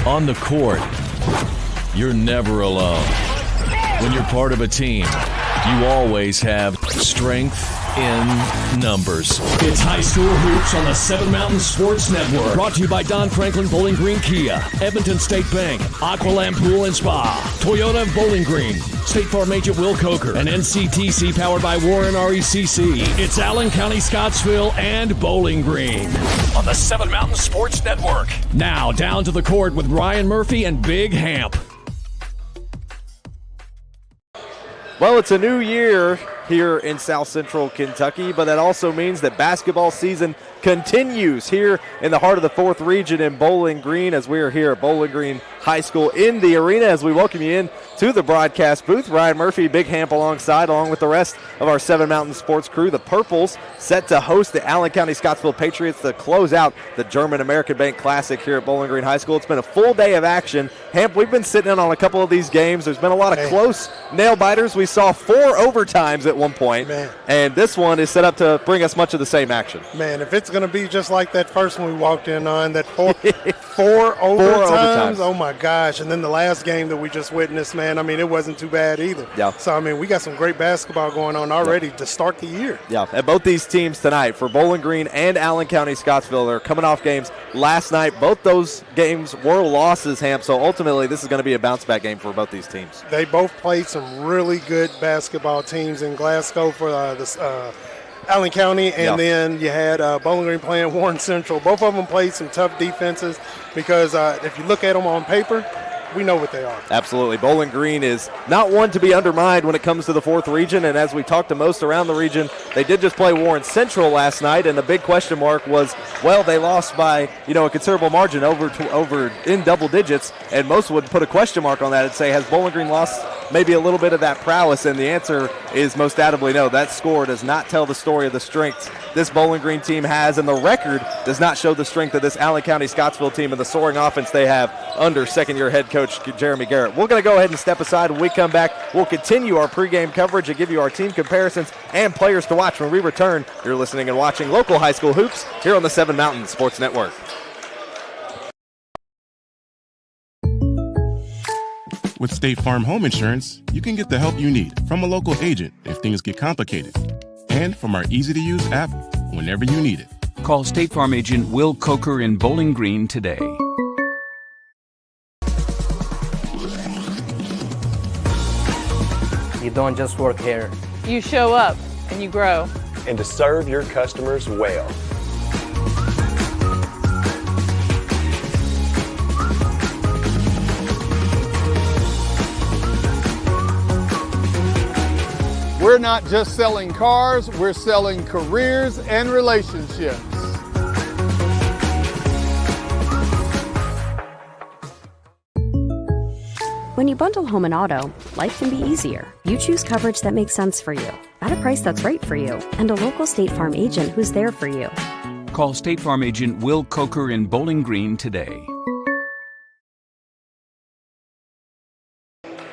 On the court, you're never alone. When you're part of a team, you always have strength in numbers. It's High School Hoops on the Seven Mountain Sports Network. Brought to you by Don Franklin Bowling Green Kia, Edmonton State Bank, Aqualand Pool and Spa, Toyota of Bowling Green, State Farm agent Will Coker, and NCTC powered by Warren RECC. It's Allen County, Scottsville, and Bowling Green on the Seven Mountain Sports Network. Now down to the court with Ryan Murphy and Big Hamp. Well, it's a new year here in South Central Kentucky, but that also means that basketball season continues here in the heart of the 4th region in Bowling Green, as we are here at Bowling Green High School in the arena, as we welcome you in to the broadcast booth. Ryan Murphy, Big Hamp alongside, along with the rest of our Seven Mountain Sports crew. The Purples set to host the Allen County-Scottsville Patriots to close out the German American Bank Classic here at Bowling Green High School. It's been a full day of action. Hamp, we've been sitting in on a couple of these games. There's been a lot of close nail-biters. We saw 4 overtimes at one point, and this one is set up to bring us much of the same action. Man, if it's going to be just like that first one we walked in on, that four overtimes, oh my gosh. And then the last game that we just witnessed, man, I mean, it wasn't too bad either. Yeah. So, I mean, we got some great basketball going on already to start the year. Yeah, and both these teams tonight, for Bowling Green and Allen County-Scottsville, they're coming off games last night. Both those games were losses, Hamp, so ultimately this is going to be a bounce-back game for both these teams. They both played some really good basketball teams in Glasgow for Allen County, and then you had Bowling Green playing Warren Central. Both of them played some tough defenses because if you look at them on paper, we know what they are. Absolutely. Bowling Green is not one to be undermined when it comes to the 4th region, and as we talked to most around the region, they did just play Warren Central last night, and the big question mark was, well, they lost by, a considerable margin over in double digits, and most would put a question mark on that and say, has Bowling Green lost maybe a little bit of that prowess? And the answer is most adequately no. That score does not tell the story of the strengths this Bowling Green team has, and the record does not show the strength of this Allen County-Scottsville team and the soaring offense they have under second-year head coach Jeremy Garrett. We're going to go ahead and step aside. When we come back, we'll continue our pregame coverage and give you our team comparisons and players to watch when we return. You're listening and watching local high school hoops here on the Seven Mountain Sports Network. With State Farm Home Insurance, you can get the help you need from a local agent if things get complicated, and from our easy-to-use app whenever you need it. Call State Farm agent Will Coker in Bowling Green today. You don't just work here. You show up and you grow. And to serve your customers well. We're not just selling cars, we're selling careers and relationships. When you bundle home and auto, life can be easier. You choose coverage that makes sense for you, at a price that's right for you, and a local State Farm agent who's there for you. Call State Farm agent Will Coker in Bowling Green today.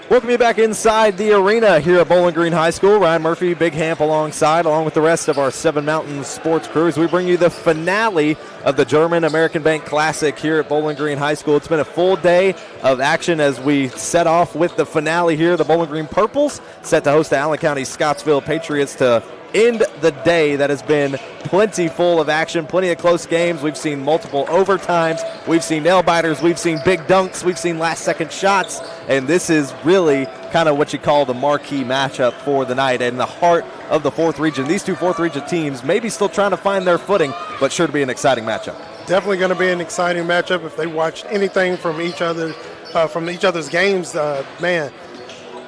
Welcome you back inside the arena here at Bowling Green High School. Ryan Murphy, Big Hamp alongside, along with the rest of our Seven Mountain Sports crew, as we bring you the finale of the German American Bank Classic here at Bowling Green High School. It's been a full day of action as we set off with the finale here. The Bowling Green Purples set to host the Allen County-Scottsville Patriots to end the day that has been plenty full of action, plenty of close games. We've seen multiple overtimes. We've seen nail-biters. We've seen big dunks. We've seen last-second shots. And this is really kind of what you call the marquee matchup for the night. And the heart of the 4th region. These two 4th region teams maybe still trying to find their footing, but sure to be an exciting matchup. Definitely going to be an exciting matchup. If they watched anything from each other's games, man,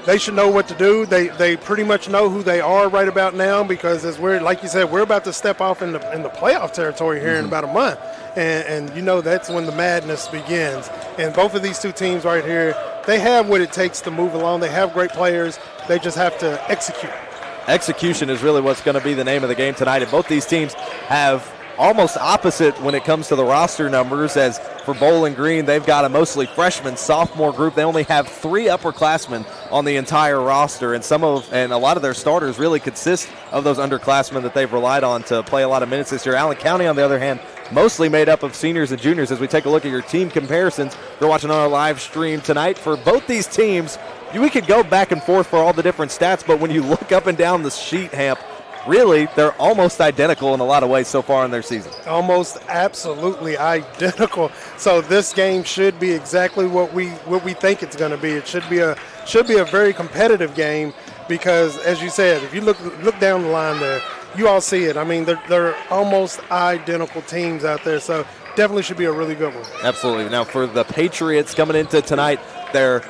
they should know what to do. They pretty much know who they are right about now, because as like you said, we're about to step off in the playoff territory here in about a month. And that's when the madness begins. And both of these two teams right here, they have what it takes to move along. They have great players. They just have to execute. Execution is really what's going to be the name of the game tonight. And both these teams have almost opposite when it comes to the roster numbers. As for Bowling Green, they've got a mostly freshman, sophomore group. They only have 3 upperclassmen on the entire roster, and a lot of their starters really consist of those underclassmen that they've relied on to play a lot of minutes this year. Allen County, on the other hand, mostly made up of seniors and juniors. As we take a look at your team comparisons, you're watching on our live stream tonight. For both these teams, we could go back and forth for all the different stats, but when you look up and down the sheet, Hamp, really, they're almost identical in a lot of ways so far in their season. Almost absolutely identical. So this game should be exactly what we think it's going to be. It should be a very competitive game because, as you said, if you look down the line there, you all see it. I mean, they're almost identical teams out there. So definitely should be a really good one. Absolutely. Now for the Patriots coming into tonight, there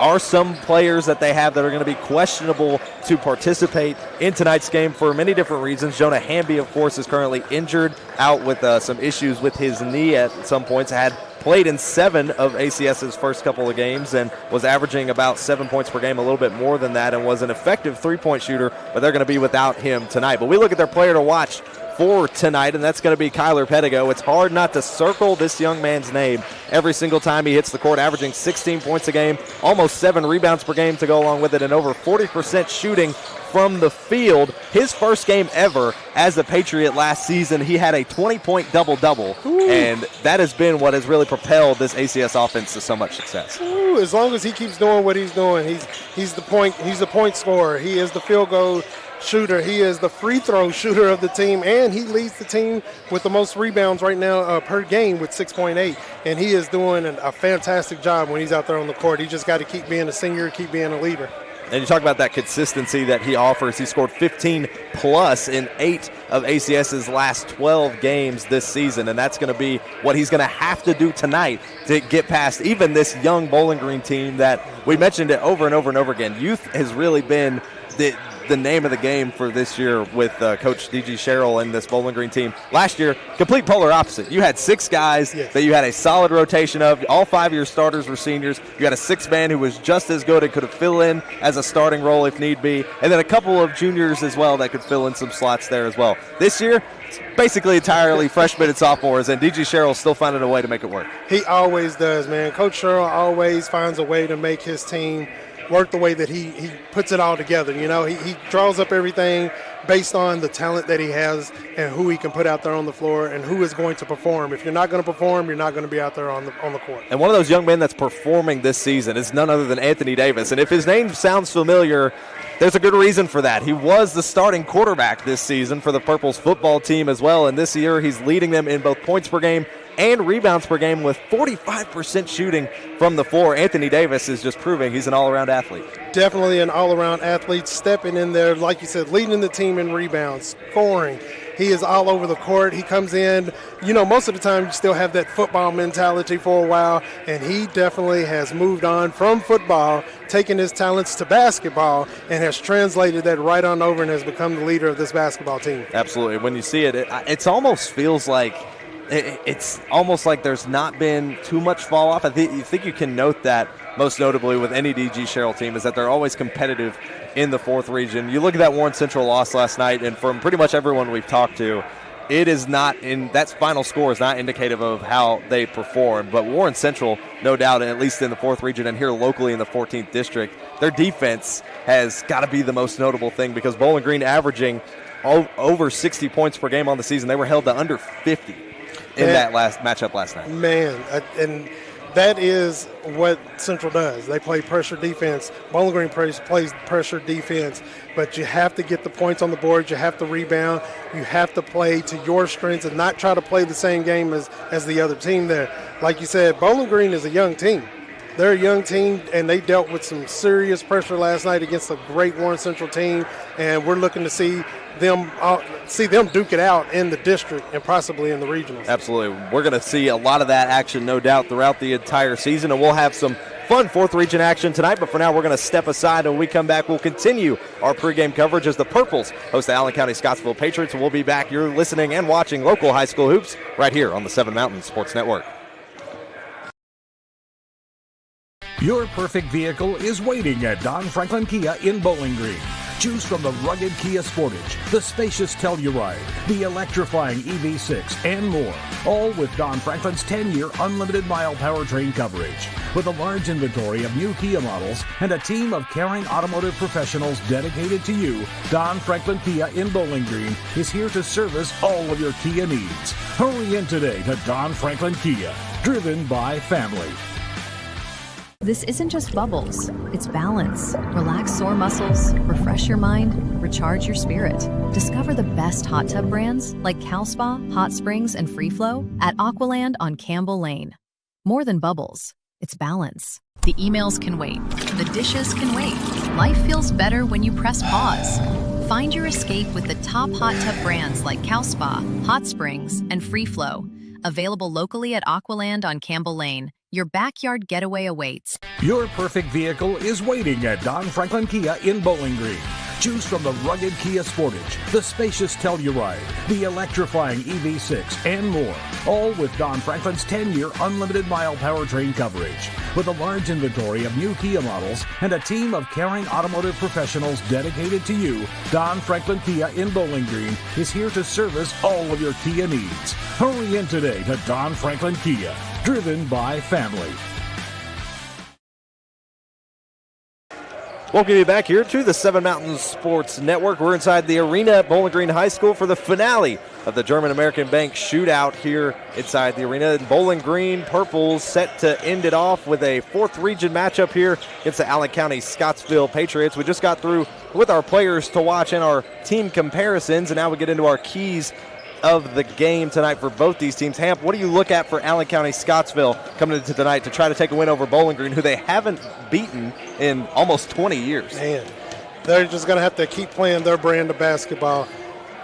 are some players that they have that are going to be questionable to participate in tonight's game for many different reasons. Jonah Hamby, of course, is currently injured, out with some issues with his knee at some points. Had played in 7 of ACS's first couple of games and was averaging about 7 points per game, a little bit more than that, and was an effective three-point shooter, but they're going to be without him tonight. But we look at their player to watch for tonight, and that's going to be Kyler Pedigo. It's hard not to circle this young man's name every single time he hits the court, averaging 16 points a game, almost 7 rebounds per game to go along with it, and over 40% shooting from the field. His first game ever as a Patriot last season, he had a 20-point double-double, and that has been what has really propelled this ACS offense to so much success. As long as he keeps doing what he's doing, he's the point scorer. He is the field goal shooter. He is the free throw shooter of the team, and he leads the team with the most rebounds right now per game with 6.8, and he is doing a fantastic job when he's out there on the court. He just got to keep being a senior, keep being a leader. And you talk about that consistency that he offers. He scored 15-plus in 8 of ACS's last 12 games this season, and that's going to be what he's going to have to do tonight to get past even this young Bowling Green team that we mentioned it over and over and over again. Youth has really been the name of the game for this year with Coach D.G. Sherrill and this Bowling Green team. Last year, complete polar opposite. You had 6 guys that you had a solid rotation of. All 5 of your starters were seniors. You had a 6th man who was just as good and could have filled in as a starting role if need be, and then a couple of juniors as well that could fill in some slots there as well. This year, it's basically entirely freshmen and sophomores, and D.G. Sherrill still finding a way to make it work. He always does, man. Coach Sherrill always finds a way to make his team work the way that he puts it all together. You know, he draws up everything based on the talent that he has and who he can put out there on the floor and who is going to perform. If you're not going to perform, you're not going to be out there on the court. And one of those young men that's performing this season is none other than Anthony Davis. And if his name sounds familiar, there's a good reason for that. He was the starting quarterback this season for the Purples football team as well, and this year he's leading them in both points per game and rebounds per game with 45% shooting from the floor. Anthony Davis is just proving he's an all-around athlete. Definitely an all-around athlete, stepping in there, like you said, leading the team in rebounds, scoring. He is all over the court. He comes in, most of the time you still have that football mentality for a while, and he definitely has moved on from football, taking his talents to basketball, and has translated that right on over and has become the leader of this basketball team. Absolutely. When you see it, it almost feels like it's almost like there's not been too much fall off. I think you can note that most notably with any D.G. Sherrill team is that they're always competitive in the 4th region. You look at that Warren Central loss last night, and from pretty much everyone we've talked to, it is not in that final score is not indicative of how they perform. But Warren Central, no doubt, at least in the 4th region and here locally in the 14th district, their defense has got to be the most notable thing because Bowling Green averaging over 60 points per game on the season. They were held to under 50 in that last matchup last night. Man, and that is what Central does. They play pressure defense. Bowling Green plays pressure defense, but you have to get the points on the board. You have to rebound. You have to play to your strengths and not try to play the same game as the other team there. Like you said, Bowling Green is a young team. They're a young team, and they dealt with some serious pressure last night against a great Warren Central team, and we're looking to see them duke it out in the district and possibly in the regionals. Absolutely. We're going to see a lot of that action, no doubt, throughout the entire season, and we'll have some fun 4th region action tonight, but for now we're going to step aside, and when we come back, we'll continue our pregame coverage as the Purples host the Allen County-Scottsville Patriots, and we'll be back. You're listening and watching local high school hoops right here on the 7 Mountain Sports Network. Your perfect vehicle is waiting at Don Franklin Kia in Bowling Green. Choose from the rugged Kia Sportage, the spacious Telluride, the electrifying EV6, and more. All with Don Franklin's 10-year unlimited mile powertrain coverage. With a large inventory of new Kia models and a team of caring automotive professionals dedicated to you, Don Franklin Kia in Bowling Green is here to service all of your Kia needs. Hurry in today to Don Franklin Kia, driven by family. This isn't just bubbles, it's balance. Relax sore muscles, refresh your mind, recharge your spirit. Discover the best hot tub brands like Cal Spa, Hot Springs, and Free Flow at Aqualand on Campbell Lane. More than bubbles, it's balance. The emails can wait, the dishes can wait. Life feels better when you press pause. Find your escape with the top hot tub brands like Cal Spa, Hot Springs, and Free Flow. Available locally at Aqualand on Campbell Lane. Your backyard getaway awaits. Your perfect vehicle is waiting at Don Franklin Kia in Bowling Green. Choose from the rugged Kia Sportage, the spacious Telluride, the electrifying EV6, and more. All with Don Franklin's 10-year unlimited mile powertrain coverage. With a large inventory of new Kia models and a team of caring automotive professionals dedicated to you, Don Franklin Kia in Bowling Green is here to service all of your Kia needs. Hurry in today to Don Franklin Kia, driven by family. Welcome you back here to the Seven Mountains Sports Network. We're inside the arena at Bowling Green High School for the finale of the German American Bank shootout here inside the arena. And Bowling Green Purples set to end it off with a fourth region matchup here against the Allen County-Scottsville Patriots. We just got through with our players to watch and our team comparisons, and now we get into our keys of the game tonight for both these teams. Hamp, what do you look at for Allen County-Scottsville coming into tonight to try to take a win over Bowling Green, who they haven't beaten in almost 20 years? Man, they're just going to have to keep playing their brand of basketball.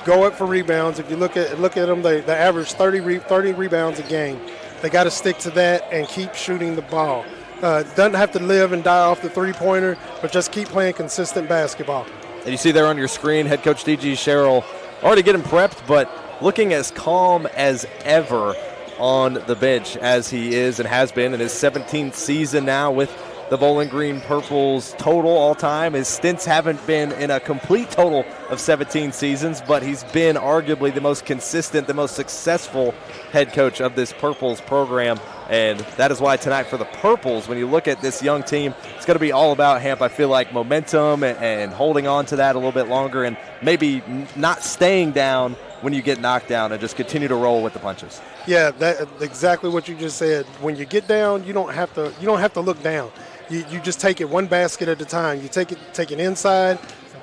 Go up for rebounds. If you look at them, they average 30 rebounds a game. They got to stick to that and keep shooting the ball. Doesn't have to live and die off the three-pointer, but just keep playing consistent basketball. And you see there on your screen, head coach D.G. Sherrill already getting prepped, but looking as calm as ever on the bench as he is and has been in his 17th season now with the Bowling Green Purples total all time. His stints haven't been in a complete total of 17 seasons, but he's been arguably the most consistent, the most successful head coach of this Purples program. And that is why tonight for the Purples, when you look at this young team, it's going to be all about, Hamp, I feel like momentum and holding on to that a little bit longer and maybe not staying down when you get knocked down and just continue to roll with the punches. Yeah, that's exactly what you just said. When you get down, you don't have to look down. You just take it one basket at a time. You take it inside.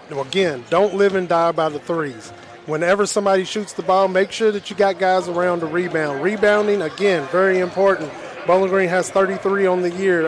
Again, don't live and die by the threes. Whenever somebody shoots the ball, make sure that you got guys around to rebound. Rebounding, again, very important. Bowling Green has 33 on the year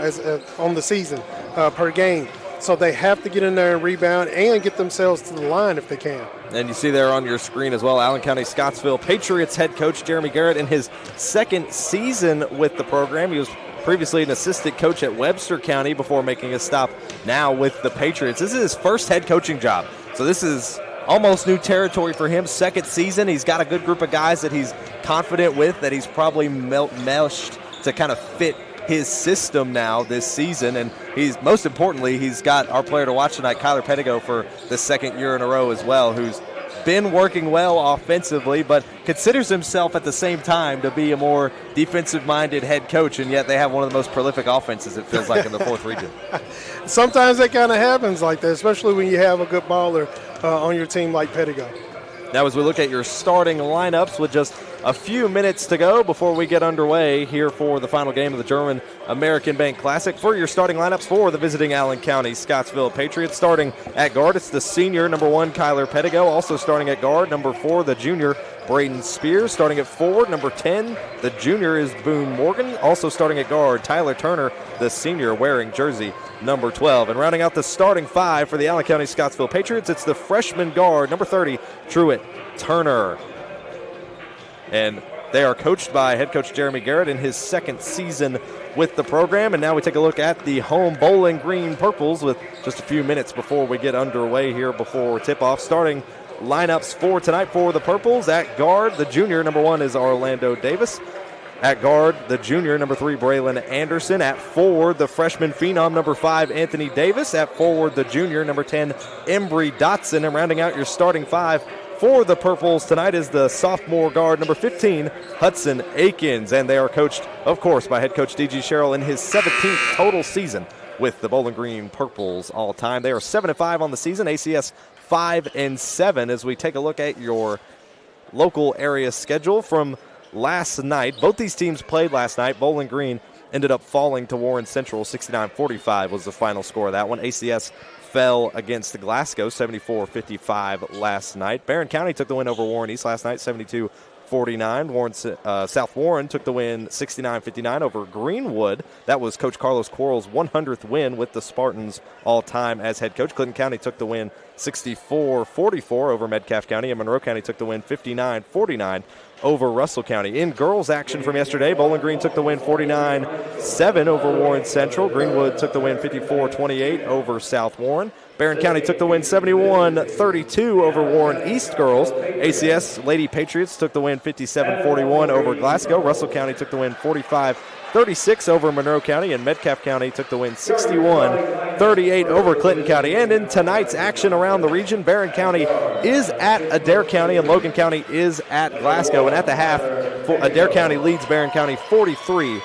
on the season per game. So they have to get in there and rebound and get themselves to the line if they can. And you see there on your screen as well, Allen County-Scottsville Patriots head coach Jeremy Garrett in his second season with the program. He was previously an assistant coach at Webster County before making a stop now with the Patriots. This is his first head coaching job. So this is almost new territory for him. Second season, he's got a good group of guys that he's confident with, that he's probably meshed to kind of fit his system now this season. And he's most importantly, he's got our player to watch tonight, Kyler Pedigo, for the second year in a row as well, who's been working well offensively, but considers himself at the same time to be a more defensive-minded head coach, and yet they have one of the most prolific offenses, it feels like, in the fourth region. Sometimes that kind of happens like that, especially when you have a good baller on your team like Pedigo. Now as we look at your starting lineups with just a few minutes to go before we get underway here for the final game of the German American Bank Classic. For your starting lineups for the visiting Allen County-Scottsville Patriots, starting at guard, it's the senior, number 1, Kyler Pedigo. Also starting at guard, number 4, the junior, Braden Spears. Starting at forward, number 10, the junior is Boone Morgan. Also starting at guard, Tyler Turner, the senior, wearing jersey number 12. And rounding out the starting 5 for the Allen County-Scottsville Patriots, it's the freshman guard, number 30, Truett Turner. And they are coached by head coach Jeremy Garrett in his second season with the program. And now we take a look at the home Bowling Green Purples with just a few minutes before we get underway here before tip-off. Starting lineups for tonight for the Purples. At guard, the junior, number 1, is Orlando Davis. At guard, the junior, number 3, Braylon Anderson. At forward, the freshman phenom, number 5, Anthony Davis. At forward, the junior, number 10, Embry Dotson. And rounding out your starting 5 for the Purples tonight is the sophomore guard, number 15, Hudson Akins. And they are coached, of course, by head coach D.G. Sherrill in his 17th total season with the Bowling Green Purples all time. They are 7-5 on the season, ACS 5-7. As we take a look at your local area schedule from last night. Both these teams played last night. Bowling Green ended up falling to Warren Central. 69-45 was the final score of that one. ACS fell against Glasgow 74-55 last night. Barron County took the win over Warren East last night 72-49. South Warren took the win 69-59 over Greenwood. That was Coach Carlos Quarles' 100th win with the Spartans all time as head coach. Clinton County took the win 64-44 over Metcalfe County, and Monroe County took the win 59-49 over Russell County. In girls action from yesterday, Bowling Green took the win 49-7 over Warren Central. Greenwood took the win 54-28 over South Warren. Barron County took the win 71-32 over Warren East girls. ACS Lady Patriots took the win 57-41 over Glasgow. Russell County took the win 45-36 over Monroe County, and Metcalfe County took the win 61-38 over Clinton County. And in tonight's action around the region, Barron County is at Adair County and Logan County is at Glasgow. And at the half, Adair County leads Barron County 43-33.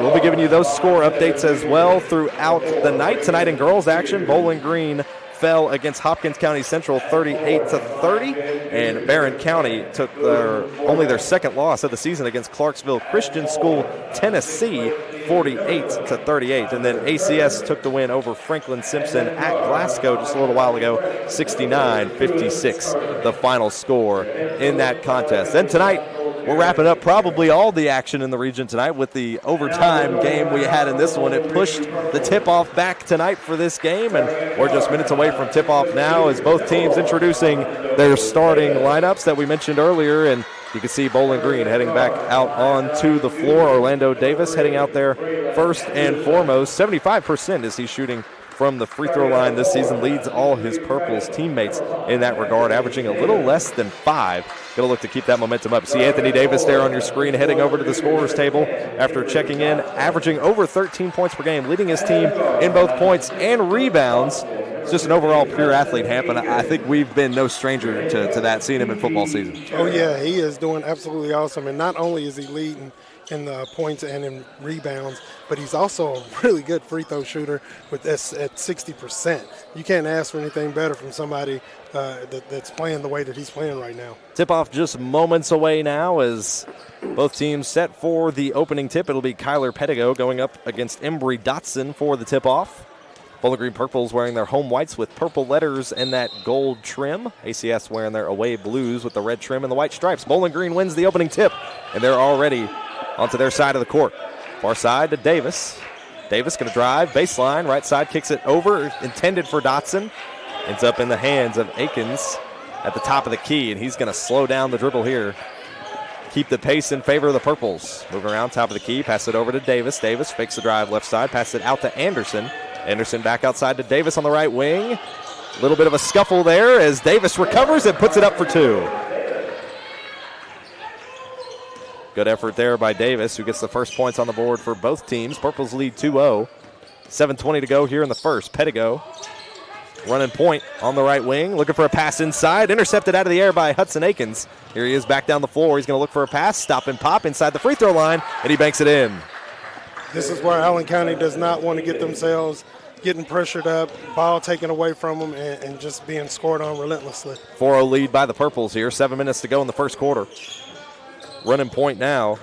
We'll be giving you those score updates as well throughout the night. Tonight in girls action, Bowling Green fell against Hopkins County Central 38-30, and Barron County took only their second loss of the season against Clarksville Christian School, Tennessee, 48-38. And then ACS took the win over Franklin Simpson at Glasgow just a little while ago, 69-56, the final score in that contest. Then tonight, we're wrapping up probably all the action in the region tonight with the overtime game we had in this one. It pushed the tip-off back tonight for this game, and we're just minutes away from tip-off now as both teams introducing their starting lineups that we mentioned earlier. And you can see Bowling Green heading back out onto the floor. Orlando Davis heading out there first and foremost. 75% is he shooting from the free throw line this season, leads all his Purples teammates in that regard, averaging a little less than 5. Going to look to keep that momentum up. See Anthony Davis there on your screen heading over to the scorer's table after checking in, averaging over 13 points per game, leading his team in both points and rebounds. It's just an overall pure athlete, Hamp, and I think we've been no stranger to that, seeing him in football season. Oh, yeah, he is doing absolutely awesome, and not only is he leading in the points and in rebounds, but he's also a really good free throw shooter with this at 60%. You can't ask for anything better from somebody that's playing the way that he's playing right now. Tip-off just moments away now as both teams set for the opening tip. It'll be Kyler Pettigo going up against Embry Dotson for the tip-off. Bowling Green Purples wearing their home whites with purple letters and that gold trim. ACS wearing their away blues with the red trim and the white stripes. Bowling Green wins the opening tip, and they're already onto their side of the court. Far side to Davis. Davis going to drive, baseline, right side, kicks it over, intended for Dotson. Ends up in the hands of Akins at the top of the key, and he's going to slow down the dribble here. Keep the pace in favor of the Purples. Moving around top of the key, pass it over to Davis. Davis fakes the drive left side, passes it out to Anderson. Anderson back outside to Davis on the right wing. A little bit of a scuffle there as Davis recovers and puts it up for 2. Good effort there by Davis, who gets the first points on the board for both teams. Purples lead 2-0. 7:20 to go here in the first. Pettigo running point on the right wing, looking for a pass inside. Intercepted out of the air by Hudson Akins. Here he is back down the floor. He's going to look for a pass, stop and pop inside the free throw line, and he banks it in. This is where Allen County does not want to get themselves getting pressured up, ball taken away from them, and just being scored on relentlessly. 4-0 lead by the Purples here. 7 minutes to go in the first quarter. Running point now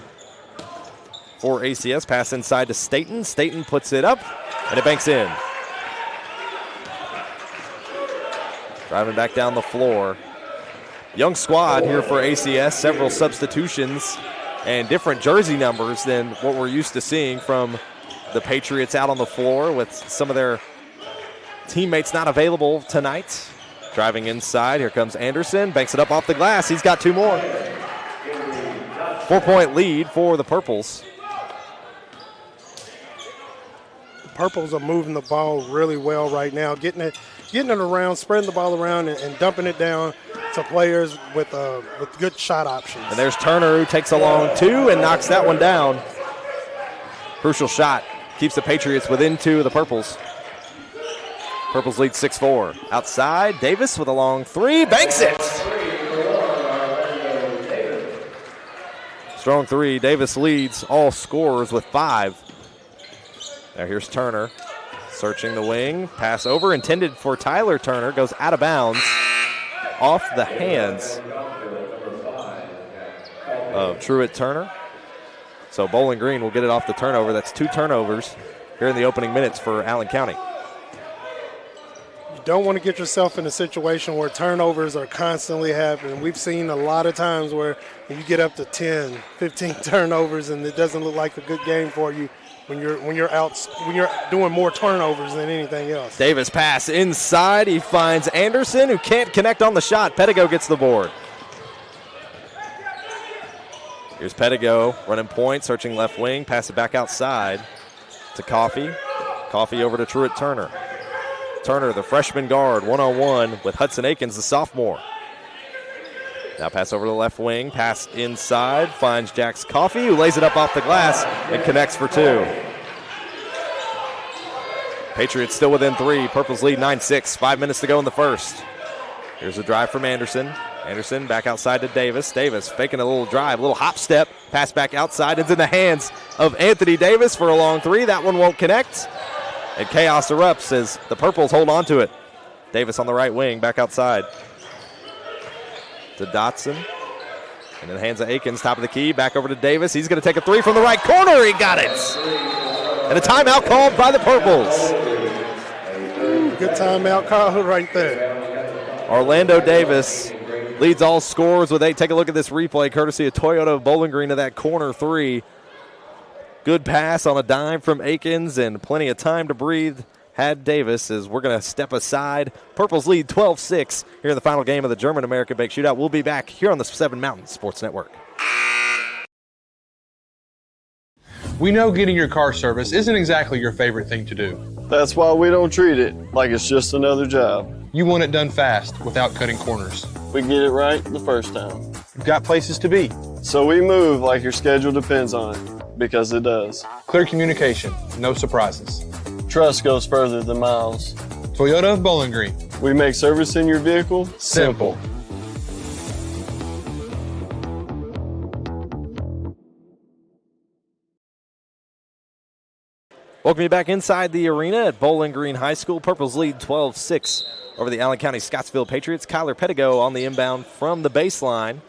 for ACS. Pass inside to Staten. Staten puts it up, and it banks in. Driving back down the floor. Young squad here for ACS. Several substitutions and different jersey numbers than what we're used to seeing from the Patriots out on the floor, with some of their teammates not available tonight. Driving inside. Here comes Anderson. Banks it up off the glass. He's got 2 more. 4-point lead for the Purples. The Purples are moving the ball really well right now, getting it around, spreading the ball around, and dumping it down to players with good shot options. And there's Turner, who takes a long 2 and knocks that one down. Crucial shot. Keeps the Patriots within 2 of the Purples. Purples lead 6-4. Outside, Davis with a long 3. Banks it! Strong 3. Davis leads all scorers with 5. Now here's Turner. Searching the wing. Pass over. Intended for Tyler Turner. Goes out of bounds. Off the hands of Truett Turner. So Bowling Green will get it off the turnover. That's 2 turnovers here in the opening minutes for Allen County. You don't want to get yourself in a situation where turnovers are constantly happening. We've seen a lot of times where you get up to 10, 15 turnovers and it doesn't look like a good game for you when you're doing more turnovers than anything else. Davis pass inside. He finds Anderson, who can't connect on the shot. Pettigo gets the board. Here's Pettigo running point, searching left wing, pass it back outside to Coffey. Coffey over to Truett Turner. Turner, the freshman guard, one-on-one with Hudson Akins, the sophomore. Now pass over to the left wing, pass inside, finds Jax Coffey, who lays it up off the glass and connects for 2. Patriots still within 3. Purples lead 9-6. 5 minutes to go in the first. Here's a drive from Anderson. Anderson back outside to Davis. Davis faking a little drive, a little hop step. Pass back outside. It's in the hands of Anthony Davis for a long 3. That one won't connect. And chaos erupts as the Purples hold on to it. Davis on the right wing, back outside to Dotson. And in the hands of Akins, top of the key, back over to Davis. He's going to take a 3 from the right corner. He got it. And a timeout called by the Purples. Good timeout call right there. Orlando Davis leads all scorers with 8. Take a look at this replay, courtesy of Toyota of Bowling Green, to that corner 3. Good pass on a dime from Akins and plenty of time to breathe had Davis, as we're going to step aside. Purples lead 12-6 here in the final game of the German American Bake Shootout. We'll be back here on the 7 Mountain Sports Network. We know getting your car serviced isn't exactly your favorite thing to do. That's why we don't treat it like it's just another job. You want it done fast without cutting corners. We get it right the first time. You've got places to be. So we move like your schedule depends on it, because it does. Clear communication, no surprises. Trust goes further than miles. Toyota of Bowling Green. We make servicing your vehicle simple. Welcome you back inside the arena at Bowling Green High School. Purples lead 12-6 over the Allen County-Scottsville Patriots. Kyler Pettigo on the inbound from the baseline.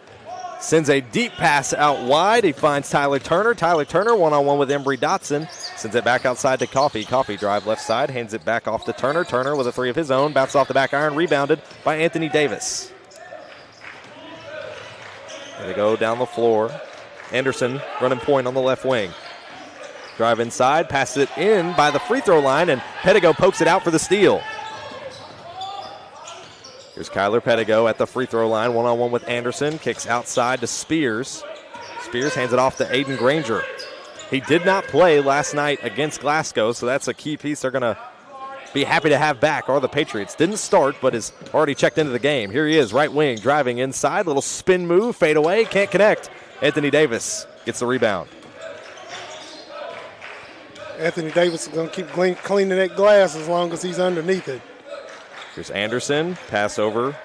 Sends a deep pass out wide. He finds Tyler Turner. Tyler Turner one-on-one with Embry Dotson. Sends it back outside to Coffey. Coffey drive left side. Hands it back off to Turner. Turner with a 3 of his own. Bounces off the back iron. Rebounded by Anthony Davis. There they go down the floor. Anderson running point on the left wing. Drive inside, passes it in by the free throw line, and Pettigo pokes it out for the steal. Here's Kyler Pettigo at the free throw line, one-on-one with Anderson. Kicks outside to Spears. Spears hands it off to Aiden Granger. He did not play last night against Glasgow, so that's a key piece they're going to be happy to have back, or the Patriots. Didn't start, but is already checked into the game. Here he is, right wing, driving inside. Little spin move, fade away, can't connect. Anthony Davis gets the rebound. Anthony Davis is going to keep cleaning that glass as long as he's underneath it. Here's Anderson, pass over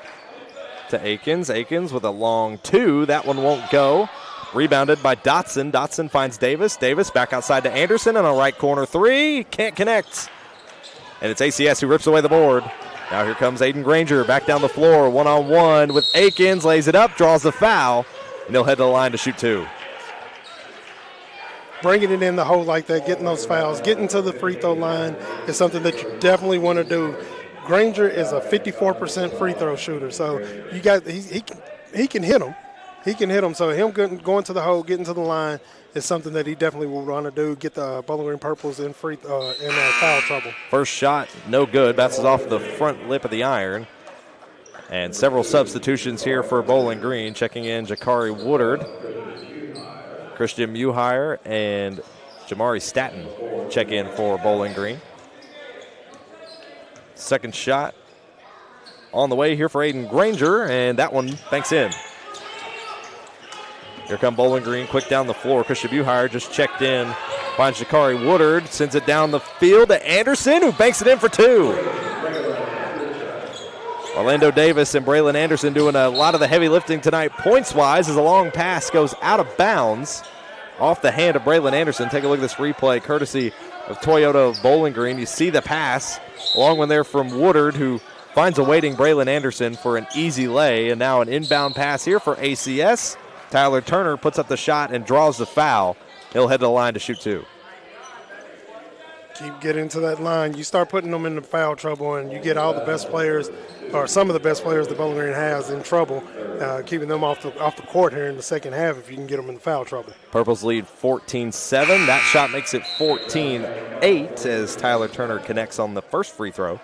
to Akins. Akins with a long 2. That one won't go. Rebounded by Dotson. Dotson finds Davis. Davis back outside to Anderson on a right corner 3. Can't connect. And it's ACS who rips away the board. Now here comes Aiden Granger back down the floor. One-on-one with Akins. Lays it up, draws the foul, and they'll head to the line to shoot 2. Bringing it in the hole like that, getting those fouls, getting to the free throw line is something that you definitely want to do. Granger is a 54% free throw shooter, so he can hit them. He can hit them. So him going to the hole, getting to the line is something that he definitely will want to do. Get the Bowling Green Purples in foul trouble. First shot, no good. Bounces off the front lip of the iron. And several substitutions here for Bowling Green. Checking in Jakari Woodard, Christian Muhire, and Jamari Staton check in for Bowling Green. Second shot on the way here for Aiden Granger, and that one banks in. Here come Bowling Green, quick down the floor. Christian Buhire just checked in. Finds Jakari Woodard, sends it down the field to Anderson, who banks it in for 2. Orlando Davis and Braylon Anderson doing a lot of the heavy lifting tonight points-wise as a long pass goes out of bounds off the hand of Braylon Anderson. Take a look at this replay, courtesy of Toyota of Bowling Green. You see the pass, long one there from Woodard, who finds a waiting Braylon Anderson for an easy lay, and now an inbound pass here for ACS. Tyler Turner puts up the shot and draws the foul. He'll head to the line to shoot 2. Keep getting to that line. You start putting them into foul trouble, and you get all the best players, or some of the best players that Bowling Green has, in trouble, keeping them off the court here in the second half if you can get them in foul trouble. Purples lead 14-7. That shot makes it 14-8 as Tyler Turner connects on the first free throw.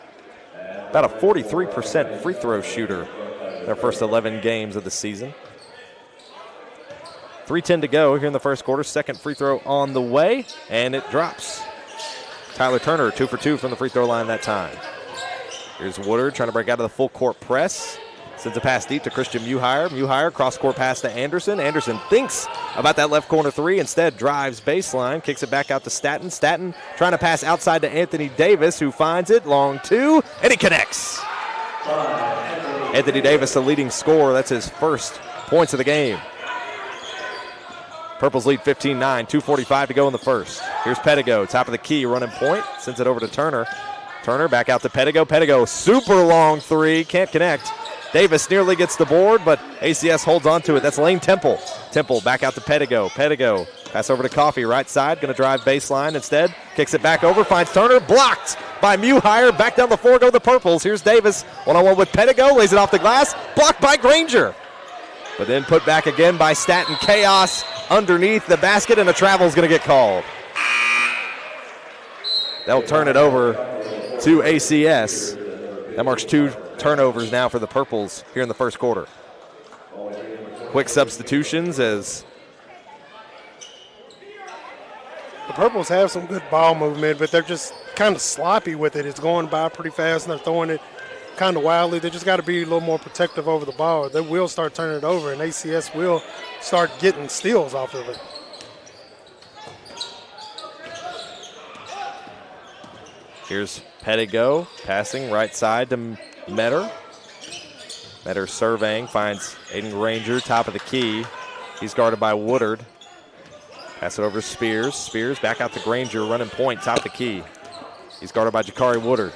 About a 43% free throw shooter in their first 11 games of the season. 3:10 to go here in the first quarter. Second free throw on the way, and it drops. Tyler Turner 2 for 2 from the free throw line that time. Here's Woodard trying to break out of the full court press. Sends a pass deep to Christian Muhire. Muhire cross court pass to Anderson. Anderson thinks about that left corner 3. Instead drives baseline, kicks it back out to Staton. Staton trying to pass outside to Anthony Davis, who finds it. Long 2, and he connects. Anthony Davis, the leading scorer. That's his first points of the game. Purples lead 15-9, 2:45 to go in the first. Here's Pedigo, top of the key, running point. Sends it over to Turner. Turner back out to Pedigo. Pedigo, super long 3, can't connect. Davis nearly gets the board, but ACS holds on to it. That's Lane Temple. Temple back out to Pedigo. Pedigo, pass over to Coffey, right side, going to drive baseline instead. Kicks it back over, finds Turner, blocked by Muhire. Back down the floor go the Purples. Here's Davis, one-on-one with Pedigo, lays it off the glass, blocked by Granger. But then put back again by Staton. Chaos underneath the basket, and a travel is going to get called. They'll turn it over to ACS. That marks 2 turnovers now for the Purples here in the first quarter. Quick substitutions as the Purples have some good ball movement, but they're just kind of sloppy with it. It's going by pretty fast, and they're throwing it kind of wildly. They just got to be a little more protective over the ball. They will start turning it over, and ACS will start getting steals off of it. Here's Pedigo passing right side to Metter. Metter surveying, finds Aiden Granger, top of the key. He's guarded by Woodard. Pass it over to Spears. Spears back out to Granger, running point, top of the key. He's guarded by Jakari Woodard.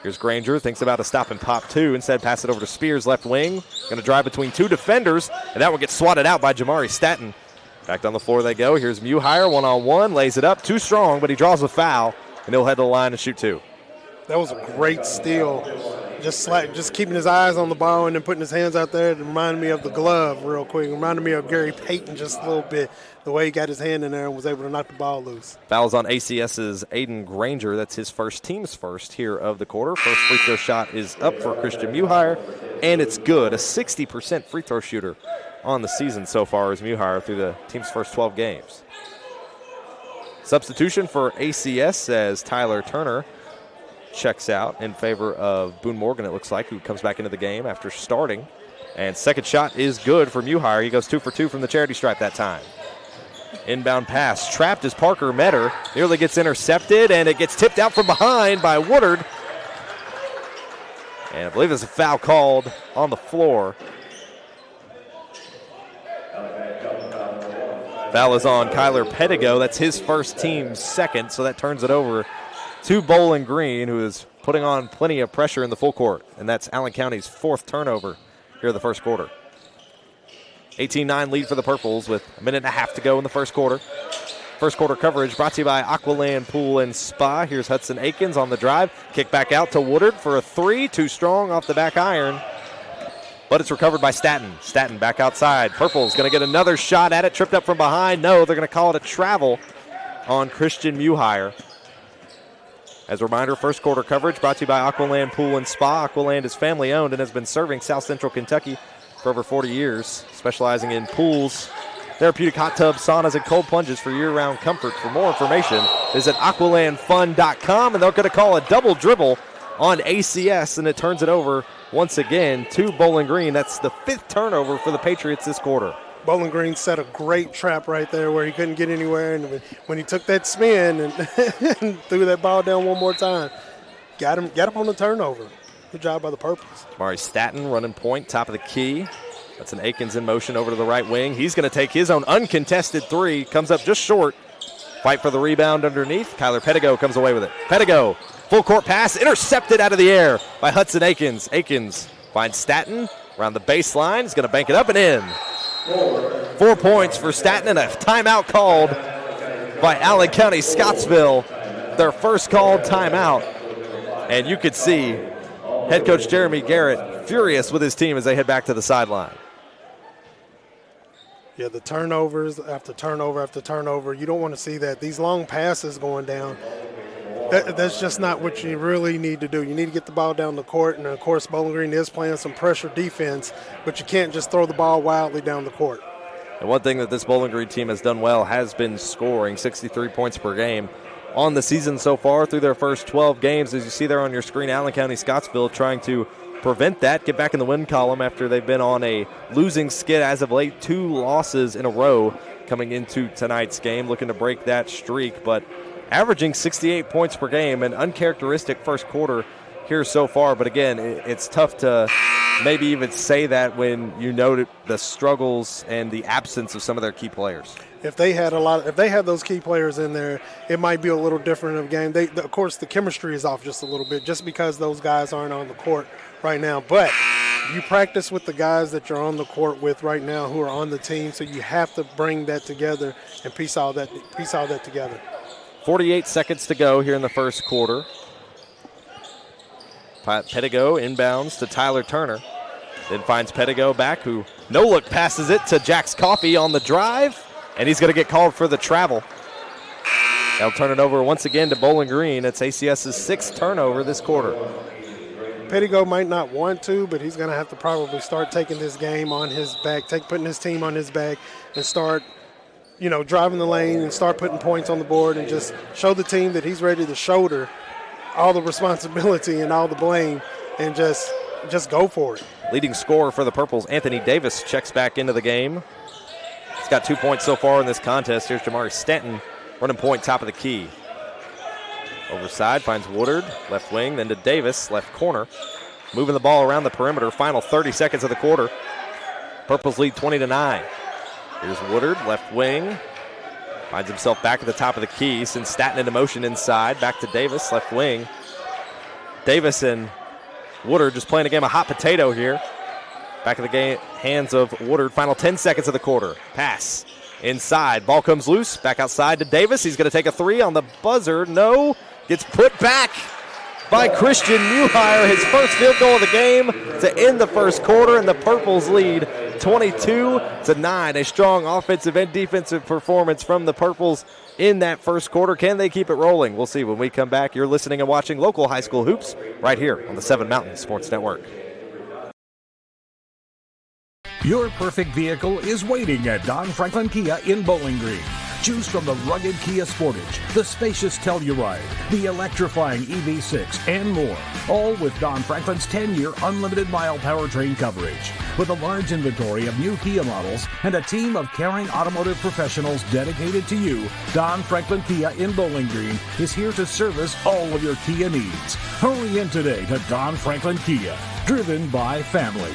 Here's Granger, thinks about a stop and pop 2. Instead, pass it over to Spears, left wing. Going to drive between 2 defenders, and that one gets swatted out by Jamari Staton. Back down the floor they go. Here's Muhire, one-on-one, lays it up. Too strong, but he draws a foul, and he'll head to the line and shoot 2. That was a great steal. Just keeping his eyes on the ball and then putting his hands out there. It reminded me of the glove real quick. It reminded me of Gary Payton just a little bit, the way he got his hand in there and was able to knock the ball loose. Fouls on ACS's Aiden Granger. That's his team's first here of the quarter. First free throw shot is up for Christian Muhire, and it's good. A 60% free throw shooter on the season so far as Muhire through the team's first 12 games. Substitution for ACS as Tyler Turner checks out in favor of Boone Morgan, it looks like, who comes back into the game after starting. And second shot is good for Muhire. He goes 2 for 2 from the charity stripe that time. Inbound pass trapped as Parker Metter nearly gets intercepted, and it gets tipped out from behind by Woodard. And I believe there's a foul called on the floor. Foul is on Kyler Pedigo. That's his first, team's second, so that turns it over to Bowling Green, who is putting on plenty of pressure in the full court. And that's Allen County's 4th turnover here in the first quarter. 18-9 lead for the Purples with a minute and a half to go in the first quarter. First quarter coverage brought to you by Aqualand Pool and Spa. Here's Hudson Akins on the drive. Kick back out to Woodard for a 3. Too strong off the back iron. But it's recovered by Staton. Staton back outside. Purple's going to get another shot at it. Tripped up from behind. No, they're going to call it a travel on Christian Muhire. As a reminder, first quarter coverage brought to you by Aqualand Pool and Spa. Aqualand is family owned and has been serving South Central Kentucky for over 40 years, specializing in pools, therapeutic hot tubs, saunas, and cold plunges for year-round comfort. For more information, visit aqualandfun.com, and they're going to call a double dribble on ACS, and it turns it over once again to Bowling Green. That's the 5th turnover for the Patriots this quarter. Bowling Green set a great trap right there where he couldn't get anywhere, and when he took that spin and threw that ball down one more time, got him on the turnover. Good job by the Purples. Jamari Staton running point, top of the key. That's an Akins in motion over to the right wing. He's going to take his own uncontested three. Comes up just short. Fight for the rebound underneath. Kyler Pettigo comes away with it. Pettigo, full court pass, intercepted out of the air by Hudson Akins. Akins finds Staton around the baseline. He's going to bank it up and in. 4 points for Staton and a timeout called by Allen County-Scottsville. Their first called timeout. And you could see head coach Jeremy Garrett furious with his team as they head back to the sideline. Yeah, the turnovers after turnover after turnover, you don't want to see that. These long passes going down, that's just not what you really need to do. You need to get the ball down the court, and, of course, Bowling Green is playing some pressure defense, but you can't just throw the ball wildly down the court. And one thing that this Bowling Green team has done well has been scoring 63 points per game on the season so far through their first 12 games. As you see there on your screen, Allen County-Scottsville trying to prevent that, get back in the win column after they've been on a losing skid as of late. 2 losses in a row coming into tonight's game, looking to break that streak, but averaging 68 points per game, an uncharacteristic first quarter here so far. But again, it's tough to maybe even say that when you know the struggles and the absence of some of their key players. If they had those key players in there, it might be a little different of a game. Of course, the chemistry is off just a little bit, just because those guys aren't on the court right now. But you practice with the guys that you're on the court with right now, who are on the team. So you have to bring that together and piece all that together. 48 seconds to go here in the first quarter. Pettigo inbounds to Tyler Turner. Then finds Pettigo back, who no-look passes it to Jax Coffey on the drive. And he's going to get called for the travel. They'll turn it over once again to Bowling Green. It's ACS's 6th turnover this quarter. Pettigo might not want to, but he's going to have to probably start taking this game on his back, putting his team on his back, and start, driving the lane and start putting points on the board, and just show the team that he's ready to shoulder all the responsibility and all the blame, and just go for it. Leading scorer for the Purples, Anthony Davis, checks back into the game. He's got 2 points so far in this contest. Here's Jamari Stanton running point, top of the key. Overside finds Woodard, left wing, then to Davis, left corner. Moving the ball around the perimeter. Final 30 seconds of the quarter. Purples lead 20-9. Here's Woodard, left wing. Finds himself back at the top of the key. Sends Staton into motion inside. Back to Davis, left wing. Davis and Woodard just playing a game of hot potato here. Back in the game, hands of Woodard. Final 10 seconds of the quarter. Pass inside. Ball comes loose. Back outside to Davis. He's going to take a three on the buzzer. No. Gets put back by Christian Muhire. His first field goal of the game to end the first quarter, and the Purples lead 22-9. A strong offensive and defensive performance from the Purples in that first quarter. Can they keep it rolling? We'll see when we come back. You're listening and watching local high school hoops right here on the 7 Mountain Sports Network. Your perfect vehicle is waiting at Don Franklin Kia in Bowling Green. Choose from the rugged Kia Sportage, the spacious Telluride, the electrifying EV6, and more. All with Don Franklin's 10-year unlimited mile powertrain coverage. With a large inventory of new Kia models and a team of caring automotive professionals dedicated to you, Don Franklin Kia in Bowling Green is here to service all of your Kia needs. Hurry in today to Don Franklin Kia, driven by family.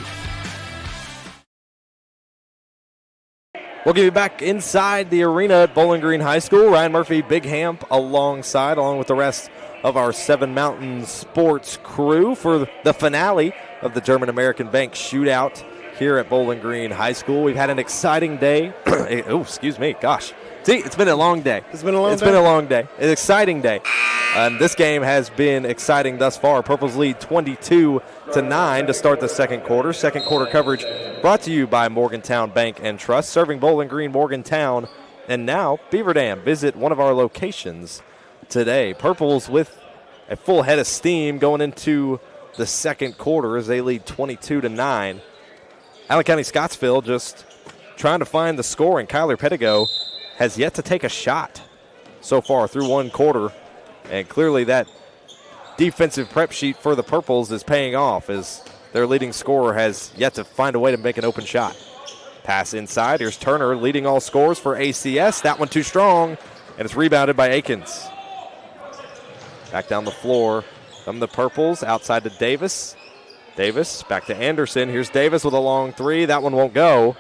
We'll give you back inside the arena at Bowling Green High School. Ryan Murphy, Big Hamp along with the rest of our 7 Mountain Sports crew for the finale of the German American Bank Shootout here at Bowling Green High School. We've had an exciting day. Oh, excuse me. Gosh. See, it's been a long day. It's been a long day? It's been a long day. An exciting day. This game has been exciting thus far. Purples lead 22-9 to start the second quarter. Second quarter coverage brought to you by Morgantown Bank and Trust, serving Bowling Green, Morgantown, and now Beaver Dam. Visit one of our locations today. Purples with a full head of steam going into the second quarter as they lead 22-9. Allen County-Scottsville just trying to find the score, and Kyler Pettigo has yet to take a shot so far through one quarter. And clearly that defensive prep sheet for the Purples is paying off as their leading scorer, has yet to find a way to make an open shot. Pass inside. Here's Turner leading all scores for ACS. That one too strong, and it's rebounded by Akins. Back down the floor from the Purples, outside to Davis. Davis back to Anderson. Here's Davis with a long three. That one won't go.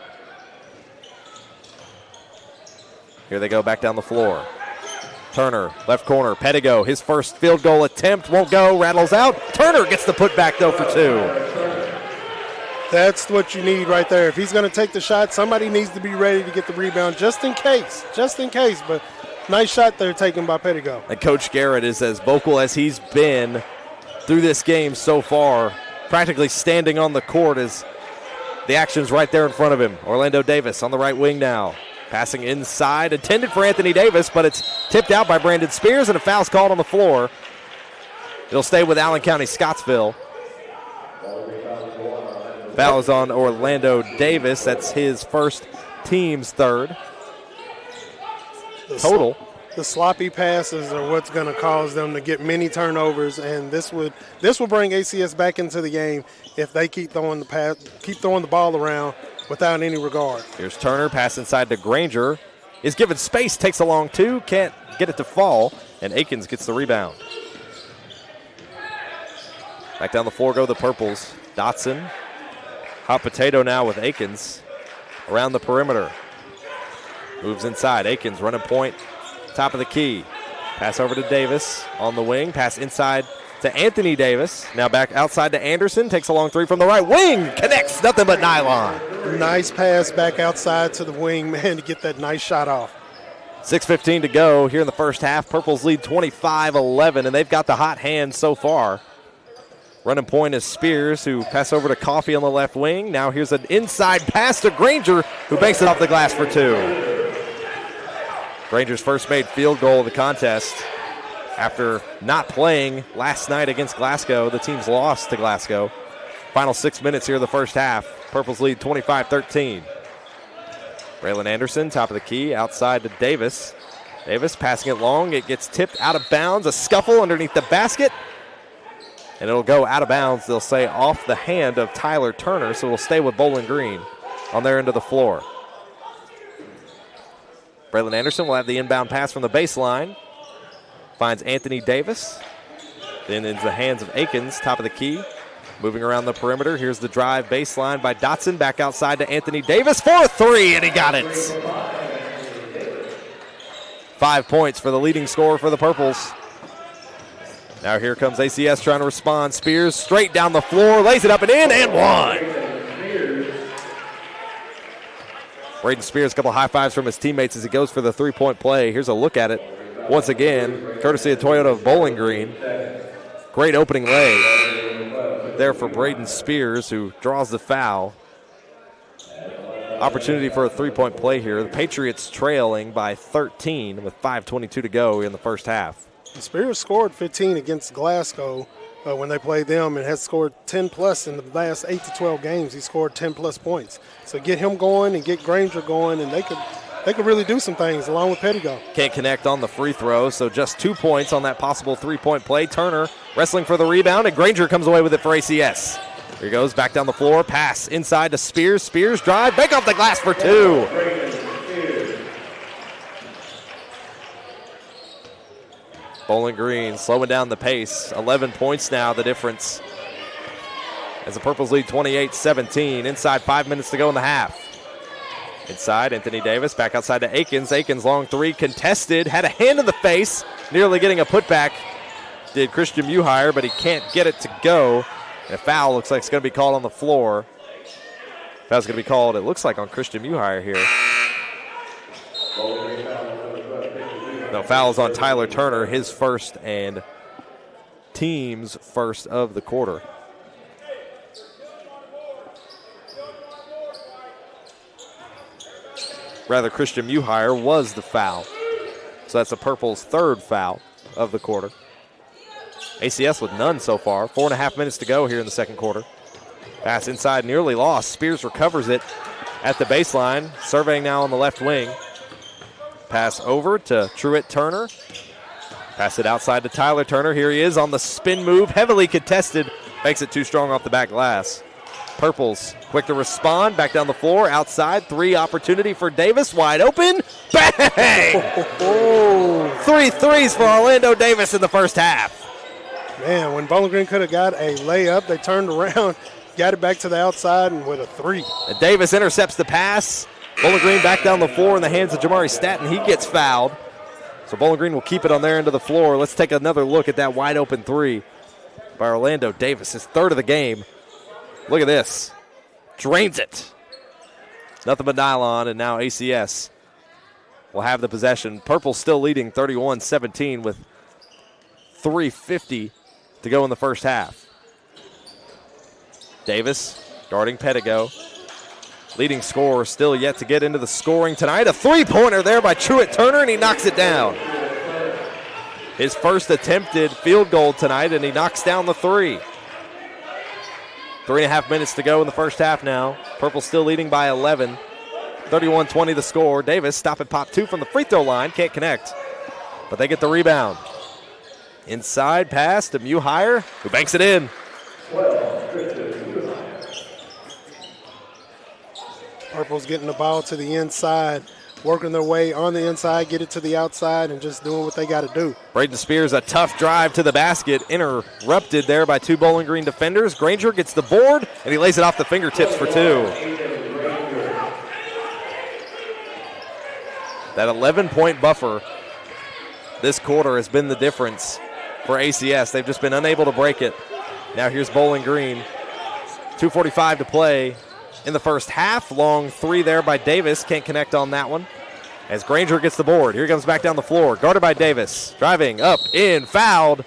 Here they go back down the floor. Turner, left corner, Pettigo, his first field goal attempt won't go, rattles out. Turner gets the putback, though, for two. That's what you need right there. If he's going to take the shot, somebody needs to be ready to get the rebound just in case. But nice shot there taken by Pettigo. And Coach Garrett is as vocal as he's been through this game so far, practically standing on the court as the action's right there in front of him. Orlando Davis on the right wing now. Passing inside, intended for Anthony Davis, but it's tipped out by Brandon Spears, and a foul's called on the floor. It'll stay with Allen County-Scottsville. Foul is on Orlando Davis. That's his first, team's third. Total. The sloppy passes are what's going to cause them to get many turnovers, and this will bring ACS back into the game if they keep throwing the ball around without any regard. Here's Turner, pass inside to Granger. Is given space, takes a long two, can't get it to fall, and Akins gets the rebound. Back down the floor go the Purples. Dotson, hot potato now with Akins around the perimeter. Moves inside, Akins running point, top of the key. Pass over to Davis on the wing, pass inside to Anthony Davis. Now back outside to Anderson, takes a long three from the right wing, connects, nothing but nylon. Nice pass back outside to the wing, man, to get that nice shot off. 6:15 to go here in the first half. Purples lead 25-11, and they've got the hot hand so far. Running point is Spears, who pass over to Coffey on the left wing. Now here's an inside pass to Granger, who banks it off the glass for two. Granger's first made field goal of the contest. After not playing last night against Glasgow, the team's lost to Glasgow. Final 6 minutes here in the first half. Purples lead 25-13. Braylon Anderson, top of the key, outside to Davis. Davis passing it long. It gets tipped out of bounds. A scuffle underneath the basket. And it'll go out of bounds, they'll say, off the hand of Tyler Turner, so it'll stay with Bowling Green on their end of the floor. Braylon Anderson will have the inbound pass from the baseline. Finds Anthony Davis. Then into the hands of Akins, top of the key. Moving around the perimeter. Here's the drive baseline by Dotson. Back outside to Anthony Davis for a three, and he got it. 5 points for the leading scorer for the Purples. Now here comes ACS trying to respond. Spears straight down the floor, lays it up and in, and one. Braden Spears, a couple high fives from his teammates as he goes for the three-point play. Here's a look at it once again, courtesy of Toyota of Bowling Green. Great opening lay there for Braden Spears, who draws the foul. Opportunity for a three-point play here. The Patriots trailing by 13 with 5:22 to go in the first half. Spears scored 15 against Glasgow when they played them, and has scored 10-plus in the last 8 to 12 games. He scored 10-plus points. So get him going and get Granger going, and they could really do some things along with Pettigo. Can't connect on the free throw, so just 2 points on that possible three-point play. Turner wrestling for the rebound, and Granger comes away with it for ACS. Here he goes, back down the floor, pass inside to Spears. Spears drive, bank off the glass for two. Bowling Green slowing down the pace. 11 points now, the difference. As the Purples lead 28-17. Inside 5 minutes to go in the half. Inside, Anthony Davis back outside to Akins. Akins long three, contested. Had a hand in the face, nearly getting a putback. Did Christian Muhire, but he can't get it to go. And a foul looks like it's going to be called on the floor. Foul's going to be called, it looks like, on Christian Muhire here. No, foul is on Tyler Turner, his first and team's first of the quarter. Rather, Christian Muhire was the foul. So that's the Purple's third foul of the quarter. ACS with none so far. 4.5 minutes to go here in the second quarter. Pass inside, nearly lost. Spears recovers it at the baseline. Surveying now on the left wing. Pass over to Truett Turner. Pass it outside to Tyler Turner. Here he is on the spin move. Heavily contested. Makes it too strong off the back glass. Purples quick to respond, back down the floor, outside, 3 opportunity for Davis, wide open, bang! 3 threes for Orlando Davis in the first half. Man, when Bowling Green could have got a layup, they turned around, got it back to the outside, and with a 3. And Davis intercepts the pass. Bowling Green back down the floor in the hands of Jamari Staton. He gets fouled. So Bowling Green will keep it on their end of the floor. Let's take another look at that wide open 3 by Orlando Davis, his 3rd of the game. Look at this. Drains it. Nothing but nylon, and now ACS will have the possession. Purple still leading 31-17 with 3:50 to go in the first half. Davis guarding Pedigo. Leading scorer still yet to get into the scoring tonight. A 3-pointer there by Truett Turner, and he knocks it down. His first attempted field goal tonight, and he knocks down the 3. 3.5 minutes to go in the first half now. Purple still leading by 11. 31-20 the score. Davis stop and pop 2 from the free throw line. Can't connect, but they get the rebound. Inside pass to Muhire, who banks it in. Purple's getting the ball to the inside, working their way on the inside, get it to the outside, and just doing what they got to do. Braden Spears, a tough drive to the basket, interrupted there by 2 Bowling Green defenders. Granger gets the board, and he lays it off the fingertips for 2. That 11-point buffer this quarter has been the difference for ACS. They've just been unable to break it. Now here's Bowling Green. 2:45 to play in the first half. Long 3 there by Davis. Can't connect on that one. As Granger gets the board. Here he comes back down the floor. Guarded by Davis. Driving up, in, fouled.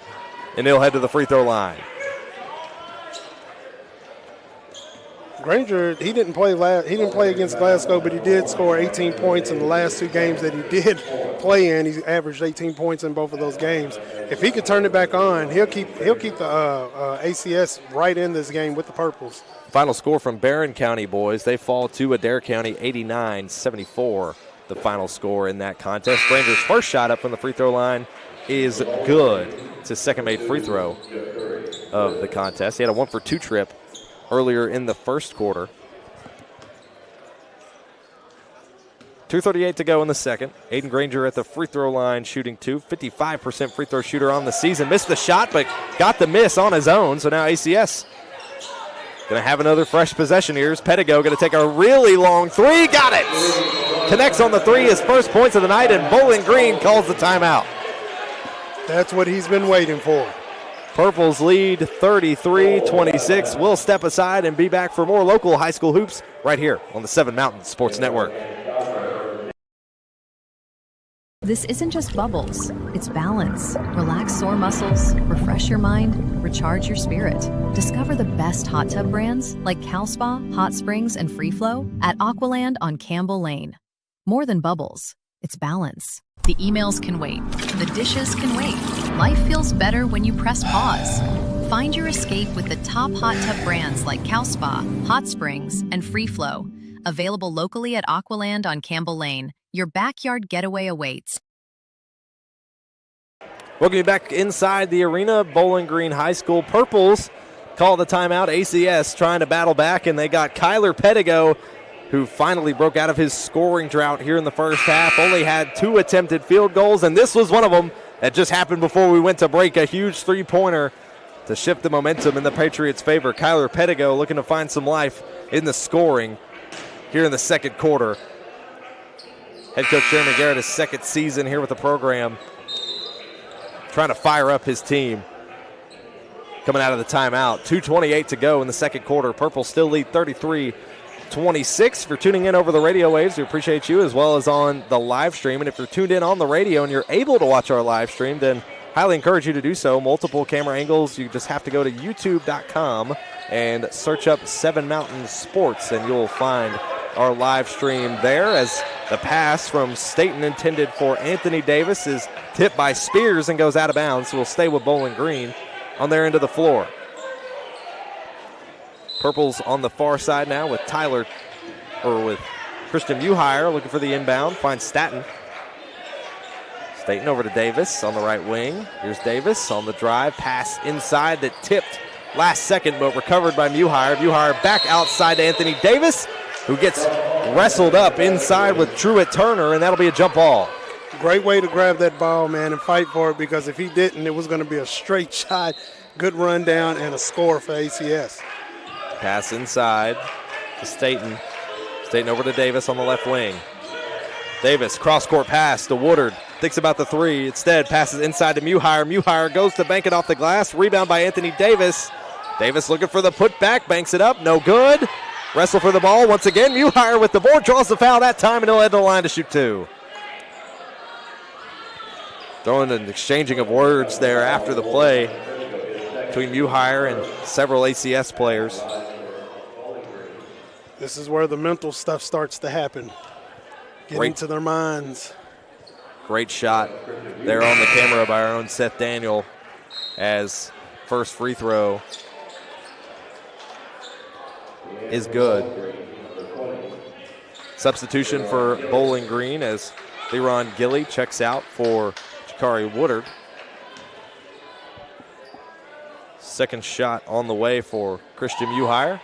And he'll head to the free throw line. Granger, he didn't play against Glasgow, but he did score 18 points in the last 2 games that he did play in. He averaged 18 points in both of those games. If he could turn it back on, he'll keep the ACS right in this game with the Purples. Final score from Barron County, boys. They fall to Adair County 89-74, the final score in that contest. Granger's first shot up from the free throw line is good. It's his second made free throw of the contest. He had a 1-for-2 trip earlier in the first quarter. 2:38 to go in the second. Aiden Granger at the free throw line shooting 2. 55% free throw shooter on the season. Missed the shot, but got the miss on his own. So now ACS going to have another fresh possession here. Pedigo going to take a really long 3. Got it! Connects on the 3, his first points of the night, and Bowling Green calls the timeout. That's what he's been waiting for. Purples lead 33-26. We'll step aside and be back for more local high school hoops right here on the 7 Mountain Sports Network. This isn't just bubbles, it's balance. Relax sore muscles, refresh your mind, recharge your spirit. Discover the best hot tub brands like Cal Spa, Hot Springs, and Free Flow at Aqualand on Campbell Lane. More than bubbles, it's balance. The emails can wait. The dishes can wait. Life feels better when you press pause. Find your escape with the top hot tub brands like Cal Spa, Hot Springs, and Free Flow. Available locally at Aqualand on Campbell Lane. Your backyard getaway awaits. Welcome you back inside the arena. Bowling Green High School Purples call the timeout. ACS trying to battle back, and they got Kyler Pedigo, who finally broke out of his scoring drought here in the first half. Only had 2 attempted field goals, and this was one of them that just happened before we went to break. A huge 3-pointer to shift the momentum in the Patriots' favor. Kyler Pedigo looking to find some life in the scoring here in the second quarter. Head coach Jeremy Garrett, his second season here with the program, trying to fire up his team. Coming out of the timeout. 2:28 to go in the second quarter. Purple still lead 33-26. If you're tuning in over the radio waves, we appreciate you, as well as on the live stream. And if you're tuned in on the radio and you're able to watch our live stream, then highly encourage you to do so. Multiple camera angles. You just have to go to youtube.com and search up 7 Mountain Sports, and you'll find our live stream there, as the pass from Staten intended for Anthony Davis is tipped by Spears and goes out of bounds. So we'll stay with Bowling Green on their end of the floor. Purple's on the far side now with Christian Muhire looking for the inbound. Finds Staten. Staten over to Davis on the right wing. Here's Davis on the drive. Pass inside that tipped last second, but recovered by Muhire. Muhire back outside to Anthony Davis, who gets wrestled up inside with Truett Turner, and that'll be a jump ball. Great way to grab that ball, man, and fight for it, because if he didn't, it was going to be a straight shot, good run down, and a score for ACS. Pass inside to Staten. Staten over to Davis on the left wing. Davis, cross-court pass to Woodard. Thinks about the three. Instead, passes inside to Muhire. Muhire goes to bank it off the glass. Rebound by Anthony Davis. Davis looking for the putback. Banks it up. No good. Wrestle for the ball once again. Muhire with the board. Draws the foul that time, and he'll head to the line to shoot two. Throwing an exchanging of words there after the play between Muhire and several ACS players. This is where the mental stuff starts to happen. Get into their minds. Great shot there on the camera by our own Seth Daniel as first free throw is good. Substitution for Bowling Green as Leron Gilly checks out for Jakari Woodard. Second shot on the way for Christian Muhire.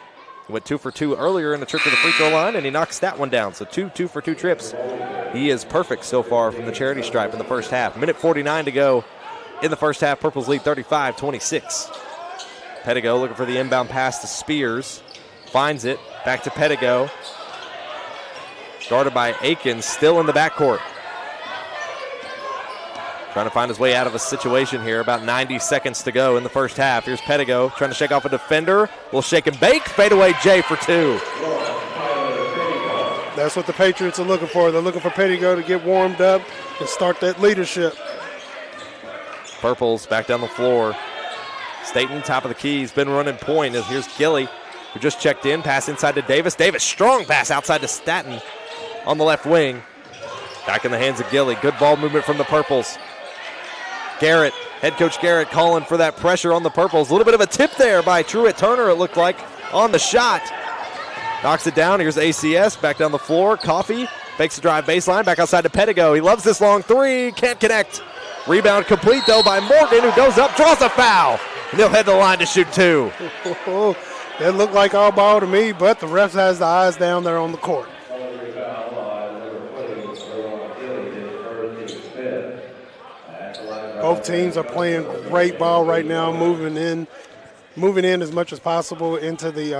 He went 2 for 2 earlier in the trip to the free throw line, and he knocks that one down. So 2 for 2 trips. He is perfect so far from the charity stripe in the first half. Minute 49 to go in the first half. Purples lead 35-26. Pedigo looking for the inbound pass to Spears. Finds it. Back to Pedigo. Guarded by Aikens, still in the backcourt. Trying to find his way out of a situation here. About 90 seconds to go in the first half. Here's Pedigo trying to shake off a defender. Will shake and bake. Fadeaway J for two. That's what the Patriots are looking for. They're looking for Pedigo to get warmed up and start that leadership. Purples back down the floor. Staten, top of the key. He's been running point. Here's Gilly, who just checked in. Pass inside to Davis. Davis, strong pass outside to Staten on the left wing. Back in the hands of Gilly. Good ball movement from the Purples. Garrett, head coach Garrett calling for that pressure on the Purples. A little bit of a tip there by Truett Turner, it looked like, on the shot. Knocks it down. Here's ACS back down the floor. Coffee fakes the drive baseline. Back outside to Pedigo. He loves this long three. Can't connect. Rebound complete, though, by Morgan, who goes up, draws a foul. And they'll head to the line to shoot two. That looked like all ball to me, but the ref has the eyes down there on the court. Both teams are playing great ball right now, moving in as much as possible into the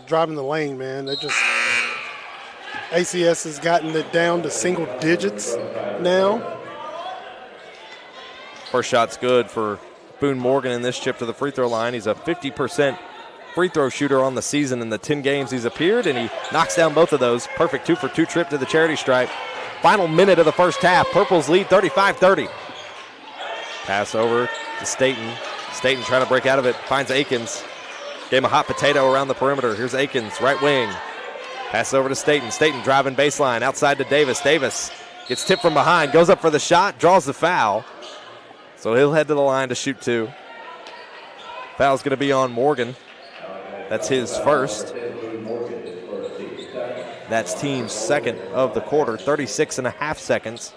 driving the lane, man. ACS has gotten it down to single digits now. First shot's good for Boone Morgan in this chip to the free throw line. He's a 50% free throw shooter on the season in the 10 games he's appeared, and he knocks down both of those. Perfect 2 for 2 trip to the charity stripe. Final minute of the first half. Purples lead 35-30. Pass over to Staten. Staten trying to break out of it. Finds Aikens. Gave him a hot potato around the perimeter. Here's Aikens, right wing. Pass over to Staten. Staten driving baseline outside to Davis. Davis gets tipped from behind. Goes up for the shot. Draws the foul. So he'll head to the line to shoot two. Foul's going to be on Morgan. That's his first. That's team's second of the quarter. 36.5 seconds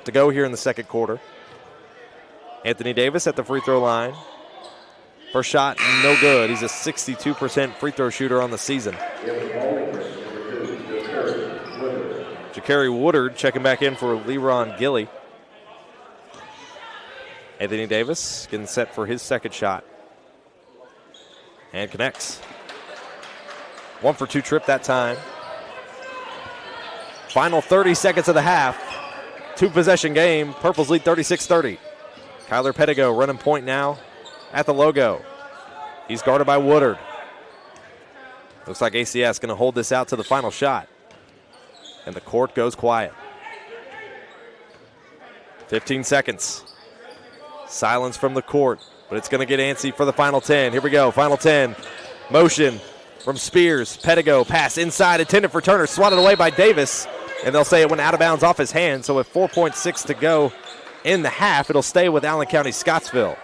to go here in the second quarter. Anthony Davis at the free throw line. First shot, no good. He's a 62% free throw shooter on the season. Jakari Woodard checking back in for Leron Gilly. Anthony Davis getting set for his second shot. And connects. 1 for 2 trip that time. Final 30 seconds of the half. 2-possession game. Purples lead 36-30. Kyler Pedigo running point now at the logo. He's guarded by Woodard. Looks like ACS going to hold this out to the final shot. And the court goes quiet. 15 seconds. Silence from the court, but it's going to get antsy for the final 10. Here we go, final 10. Motion from Spears. Pedigo, pass inside, intended for Turner, swatted away by Davis. And they'll say it went out of bounds off his hand, so with 4.6 to go in the half, it'll stay with Allen County-Scottsville.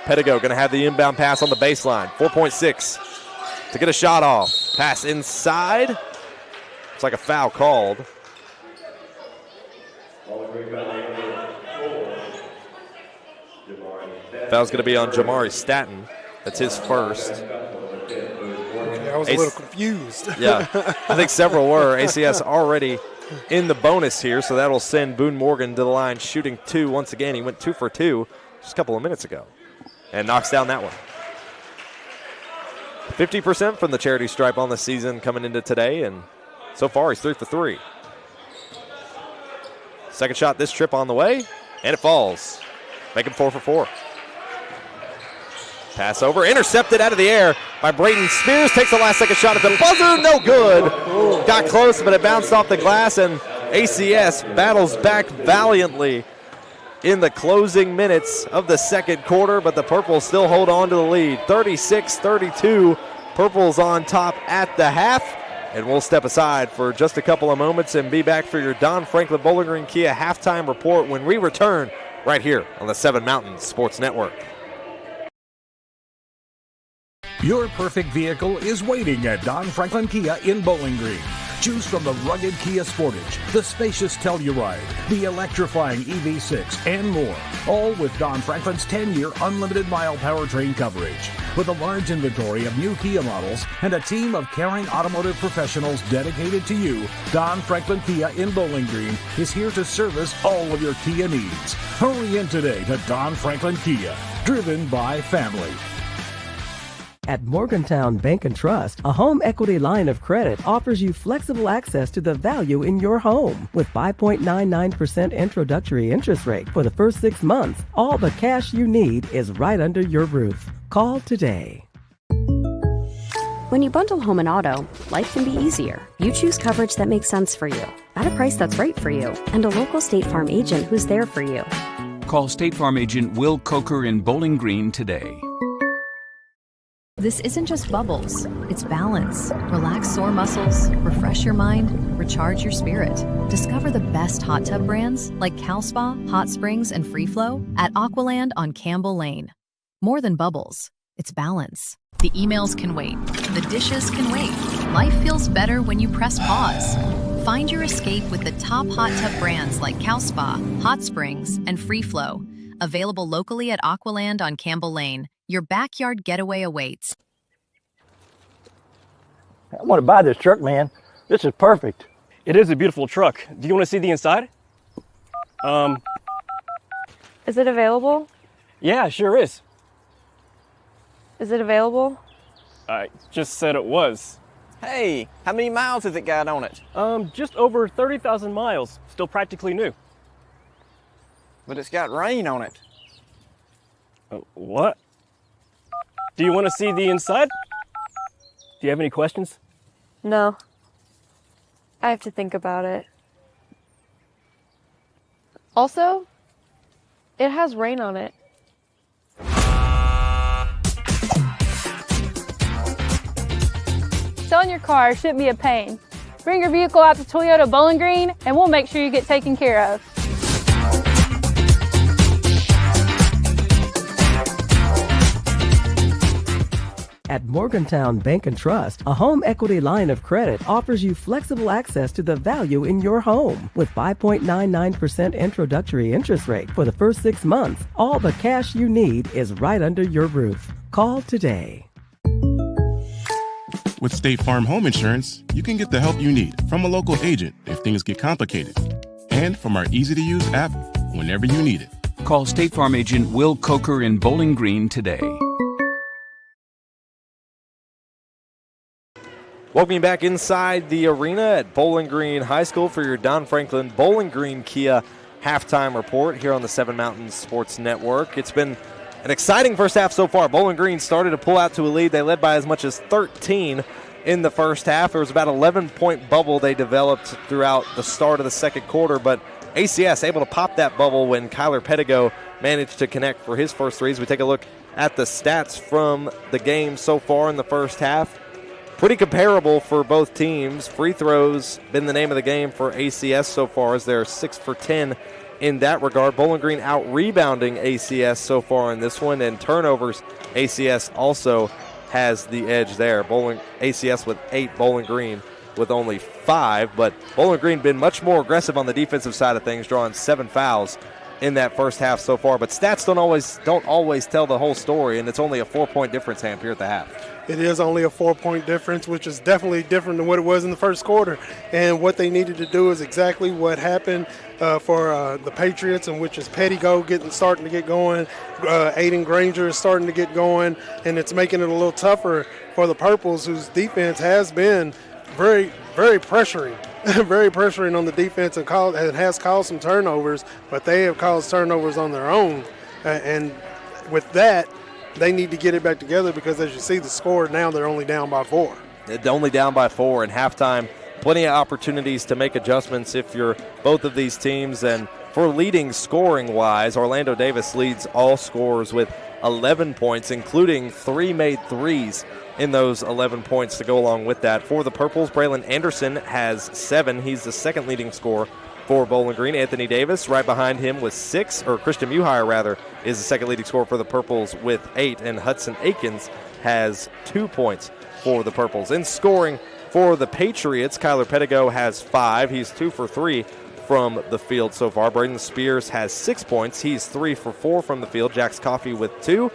Pedigo going to have the inbound pass on the baseline. 4.6 to get a shot off. Pass inside. It's like a foul called. Foul's going to be on Jamari Staton. That's his first. I was a little confused. Yeah, I think several were. ACS already in the bonus here, so that'll send Boone Morgan to the line shooting 2 once again. He went 2 for 2 just a couple of minutes ago and knocks down that one. 50% from the charity stripe on the season coming into today, and so far he's 3 for 3. Second shot this trip on the way, and it falls. Make him 4 for 4. Pass over, intercepted out of the air by Braden Spears. Takes the last second shot at the buzzer, no good. Got close, but it bounced off the glass, and ACS battles back valiantly in the closing minutes of the second quarter, but the Purples still hold on to the lead. 36-32, Purples on top at the half, and we'll step aside for just a couple of moments and be back for your Don Franklin Bowling Green Kia halftime report when we return right here on the 7 Mountains Sports Network. Your perfect vehicle is waiting at Don Franklin Kia in Bowling Green. Choose from the rugged Kia Sportage, the spacious Telluride, the electrifying EV6, and more. All with Don Franklin's 10-year unlimited mile powertrain coverage. With a large inventory of new Kia models and a team of caring automotive professionals dedicated to you, Don Franklin Kia in Bowling Green is here to service all of your Kia needs. Hurry in today to Don Franklin Kia, driven by family. At Morgantown Bank and Trust, a home equity line of credit offers you flexible access to the value in your home. With 5.99% introductory interest rate for the first 6 months, all the cash you need is right under your roof. Call today. When you bundle home and auto, life can be easier. You choose coverage that makes sense for you, at a price that's right for you, and a local State Farm agent who's there for you. Call State Farm agent Will Coker in Bowling Green today. This isn't just bubbles, it's balance. Relax sore muscles, refresh your mind, recharge your spirit. Discover the best hot tub brands like CalSpa, Hot Springs, and Free Flow at Aqualand on Campbell Lane. More than bubbles, it's balance. The emails can wait, the dishes can wait. Life feels better when you press pause. Find your escape with the top hot tub brands like CalSpa, Hot Springs, and Free Flow. Available locally at Aqualand on Campbell Lane. Your backyard getaway awaits. I want to buy this truck, man. This is perfect. It is a beautiful truck. Do you want to see the inside? Is it available? Yeah, sure is. Is it available? I just said it was. Hey, how many miles has it got on it? Just over 30,000 miles. Still practically new. But it's got rain on it. What? Do you want to see the inside? Do you have any questions? No. I have to think about it. Also, it has rain on it. Selling your car shouldn't be a pain. Bring your vehicle out to Toyota Bowling Green and we'll make sure you get taken care of. At Morgantown Bank and Trust, a home equity line of credit offers you flexible access to the value in your home. With 5.99% introductory interest rate for the first 6 months, all the cash you need is right under your roof. Call today. With State Farm Home Insurance, you can get the help you need from a local agent if things get complicated, and from our easy-to-use app whenever you need it. Call State Farm agent Will Coker in Bowling Green today. Welcome you back inside the arena at Bowling Green High School for your Don Franklin Bowling Green Kia halftime report here on the 7 Mountains Sports Network. It's been an exciting first half so far. Bowling Green started to pull out to a lead. They led by as much as 13 in the first half. There was about an 11-point bubble they developed throughout the start of the second quarter, but ACS able to pop that bubble when Kyler Pedigo managed to connect for his first threes. We take a look at the stats from the game so far in the first half. Pretty comparable for both teams. Free throws been the name of the game for ACS so far as they're 6 for 10 in that regard. Bowling Green out-rebounding ACS so far in this one, and turnovers, ACS also has the edge there. ACS with 8, Bowling Green with only 5, but Bowling Green been much more aggressive on the defensive side of things, drawing 7 fouls in that first half so far. But stats don't always tell the whole story, and it's only a 4-point difference, Hamp, here at the half. It is only a 4-point difference, which is definitely different than what it was in the first quarter. And what they needed to do is exactly what happened for the Patriots, and which is Pettigo starting to get going. Aiden Granger is starting to get going, and it's making it a little tougher for the Purples, whose defense has been very, very pressuring. Very pressuring on the defense, and has caused some turnovers, but they have caused turnovers on their own. And with that, they need to get it back together, because as you see the score now, they're only down by 4. They're only down by 4 in halftime. Plenty of opportunities to make adjustments if you're both of these teams. And for leading scoring-wise, Orlando Davis leads all scorers with 11 points, including 3 made threes in those 11 points to go along with that. For the Purples, Braylon Anderson has 7. He's the second leading scorer for Bowling Green. Anthony Davis right behind him with 6, or Christian Muhire rather, is the second leading scorer for the Purples with 8, and Hudson Akins has 2 points for the Purples. In scoring for the Patriots, Kyler Pettigo has 5. He's 2 for 3 from the field so far. Braden Spears has 6 points. He's 3 for 4 from the field. Jax Coffey with 2.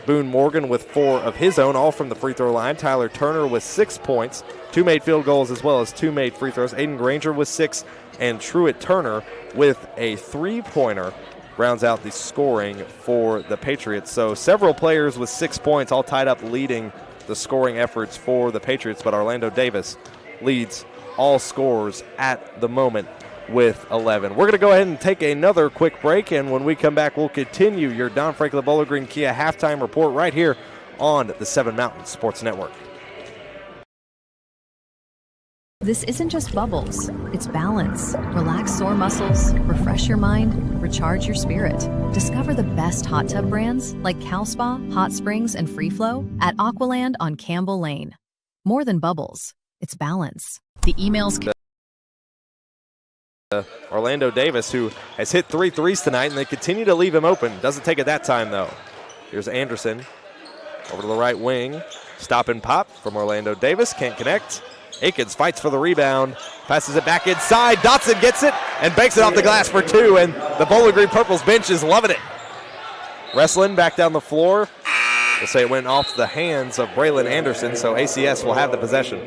Boone Morgan with 4 of his own, all from the free throw line. Tyler Turner with 6 points, 2 made field goals as well as 2 made free throws. Aiden Granger with 6, and Truett Turner with a 3-pointer rounds out the scoring for the Patriots. So several players with 6 points, all tied up leading the scoring efforts for the Patriots, but Orlando Davis leads all scorers at the moment with 11. We're going to go ahead and take another quick break, and when we come back, we'll continue your Don Franklin Bowling Green Kia halftime report right here on the 7 Mountain Sports Network. This isn't just bubbles, it's balance. Relax sore muscles, refresh your mind, recharge your spirit. Discover the best hot tub brands like Cal Spa, Hot Springs, and Free Flow at Aqualand on Campbell Lane. More than bubbles, it's balance. The emails... Orlando Davis, who has hit 3 threes tonight, and they continue to leave him open. Doesn't take it that time, though. Here's Anderson over to the right wing. Stop and pop from Orlando Davis. Can't connect. Akins fights for the rebound. Passes it back inside. Dotson gets it and banks it off the glass for 2, and the Bowling Green Purples bench is loving it. Wrestling back down the floor. We'll say it went off the hands of Braylon Anderson, so ACS will have the possession.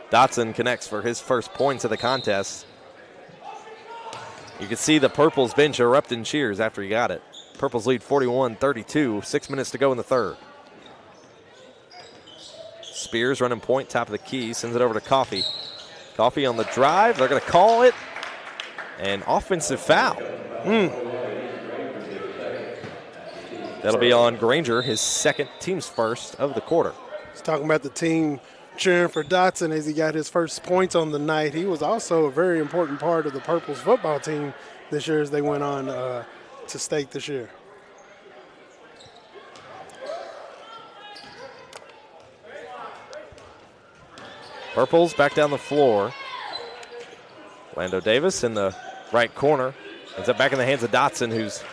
Dotson connects for his first points of the contest. You can see the Purples bench erupt in cheers after he got it. Purples lead 41-32, 6 minutes to go in the third. Spears running point, top of the key, sends it over to Coffey. Coffey on the drive, they're going to call it. An offensive foul. That'll be on Granger, his second, team's first of the quarter. He's talking about the team cheering for Dotson as he got his first points on the night. He was also a very important part of the Purples football team this year as they went on to state this year. Purples back down the floor. Orlando Davis in the right corner. Ends up back in the hands of Dotson, who's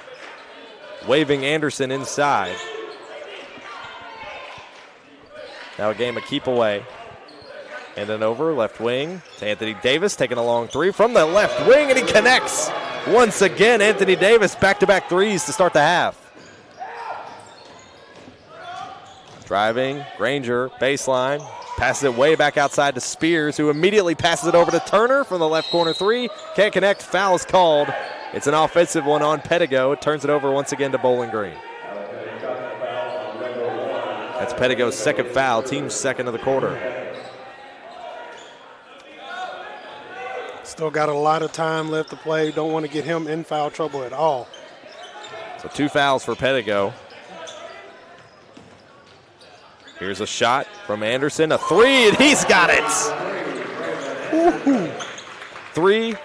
waving Anderson inside. Now a game of keep away. And then over, left wing to Anthony Davis, taking a long 3 from the left wing, and he connects. Once again, Anthony Davis, back-to-back threes to start the half. Driving, Granger, baseline, passes it way back outside to Spears, who immediately passes it over to Turner from the left corner 3. Can't connect, foul is called. It's an offensive one on Pettigo. It turns it over once again to Bowling Green. That's Pettigo's second foul, team's second of the quarter. Still got a lot of time left to play. Don't want to get him in foul trouble at all. So 2 fouls for Pettigo. Here's a shot from Anderson, a 3, and he's got it. Woo-hoo. 3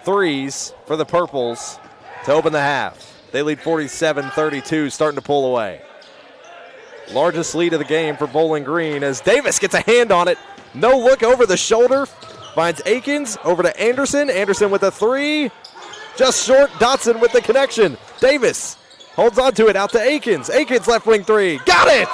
threes for the Purples to open the half. They lead 47-32, starting to pull away. Largest lead of the game for Bowling Green as Davis gets a hand on it. No look over the shoulder. Finds Akins over to Anderson. Anderson with a 3. Just short. Dotson with the connection. Davis holds on to it out to Akins. Akins left wing 3. Got it!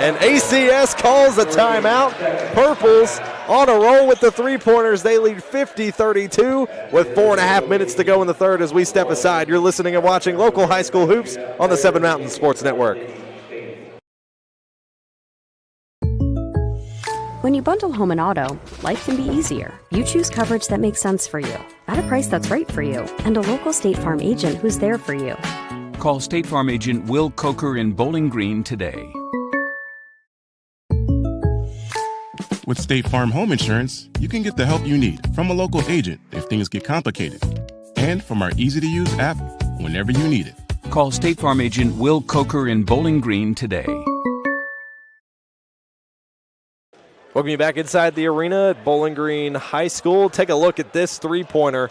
And ACS calls a timeout. Purples on a roll with the three-pointers. They lead 50-32 with 4.5 minutes to go in the third as we step aside. You're listening and watching local high school hoops on the Seven Mountain Sports Network. When you bundle home and auto, life can be easier. You choose coverage that makes sense for you, at a price that's right for you, and a local State Farm agent who's there for you. Call State Farm agent Will Coker in Bowling Green today. With State Farm Home Insurance, you can get the help you need from a local agent if things get complicated, and from our easy-to-use app whenever you need it. Call State Farm agent Will Coker in Bowling Green today. Welcome you back inside the arena at Bowling Green High School. Take a look at this three-pointer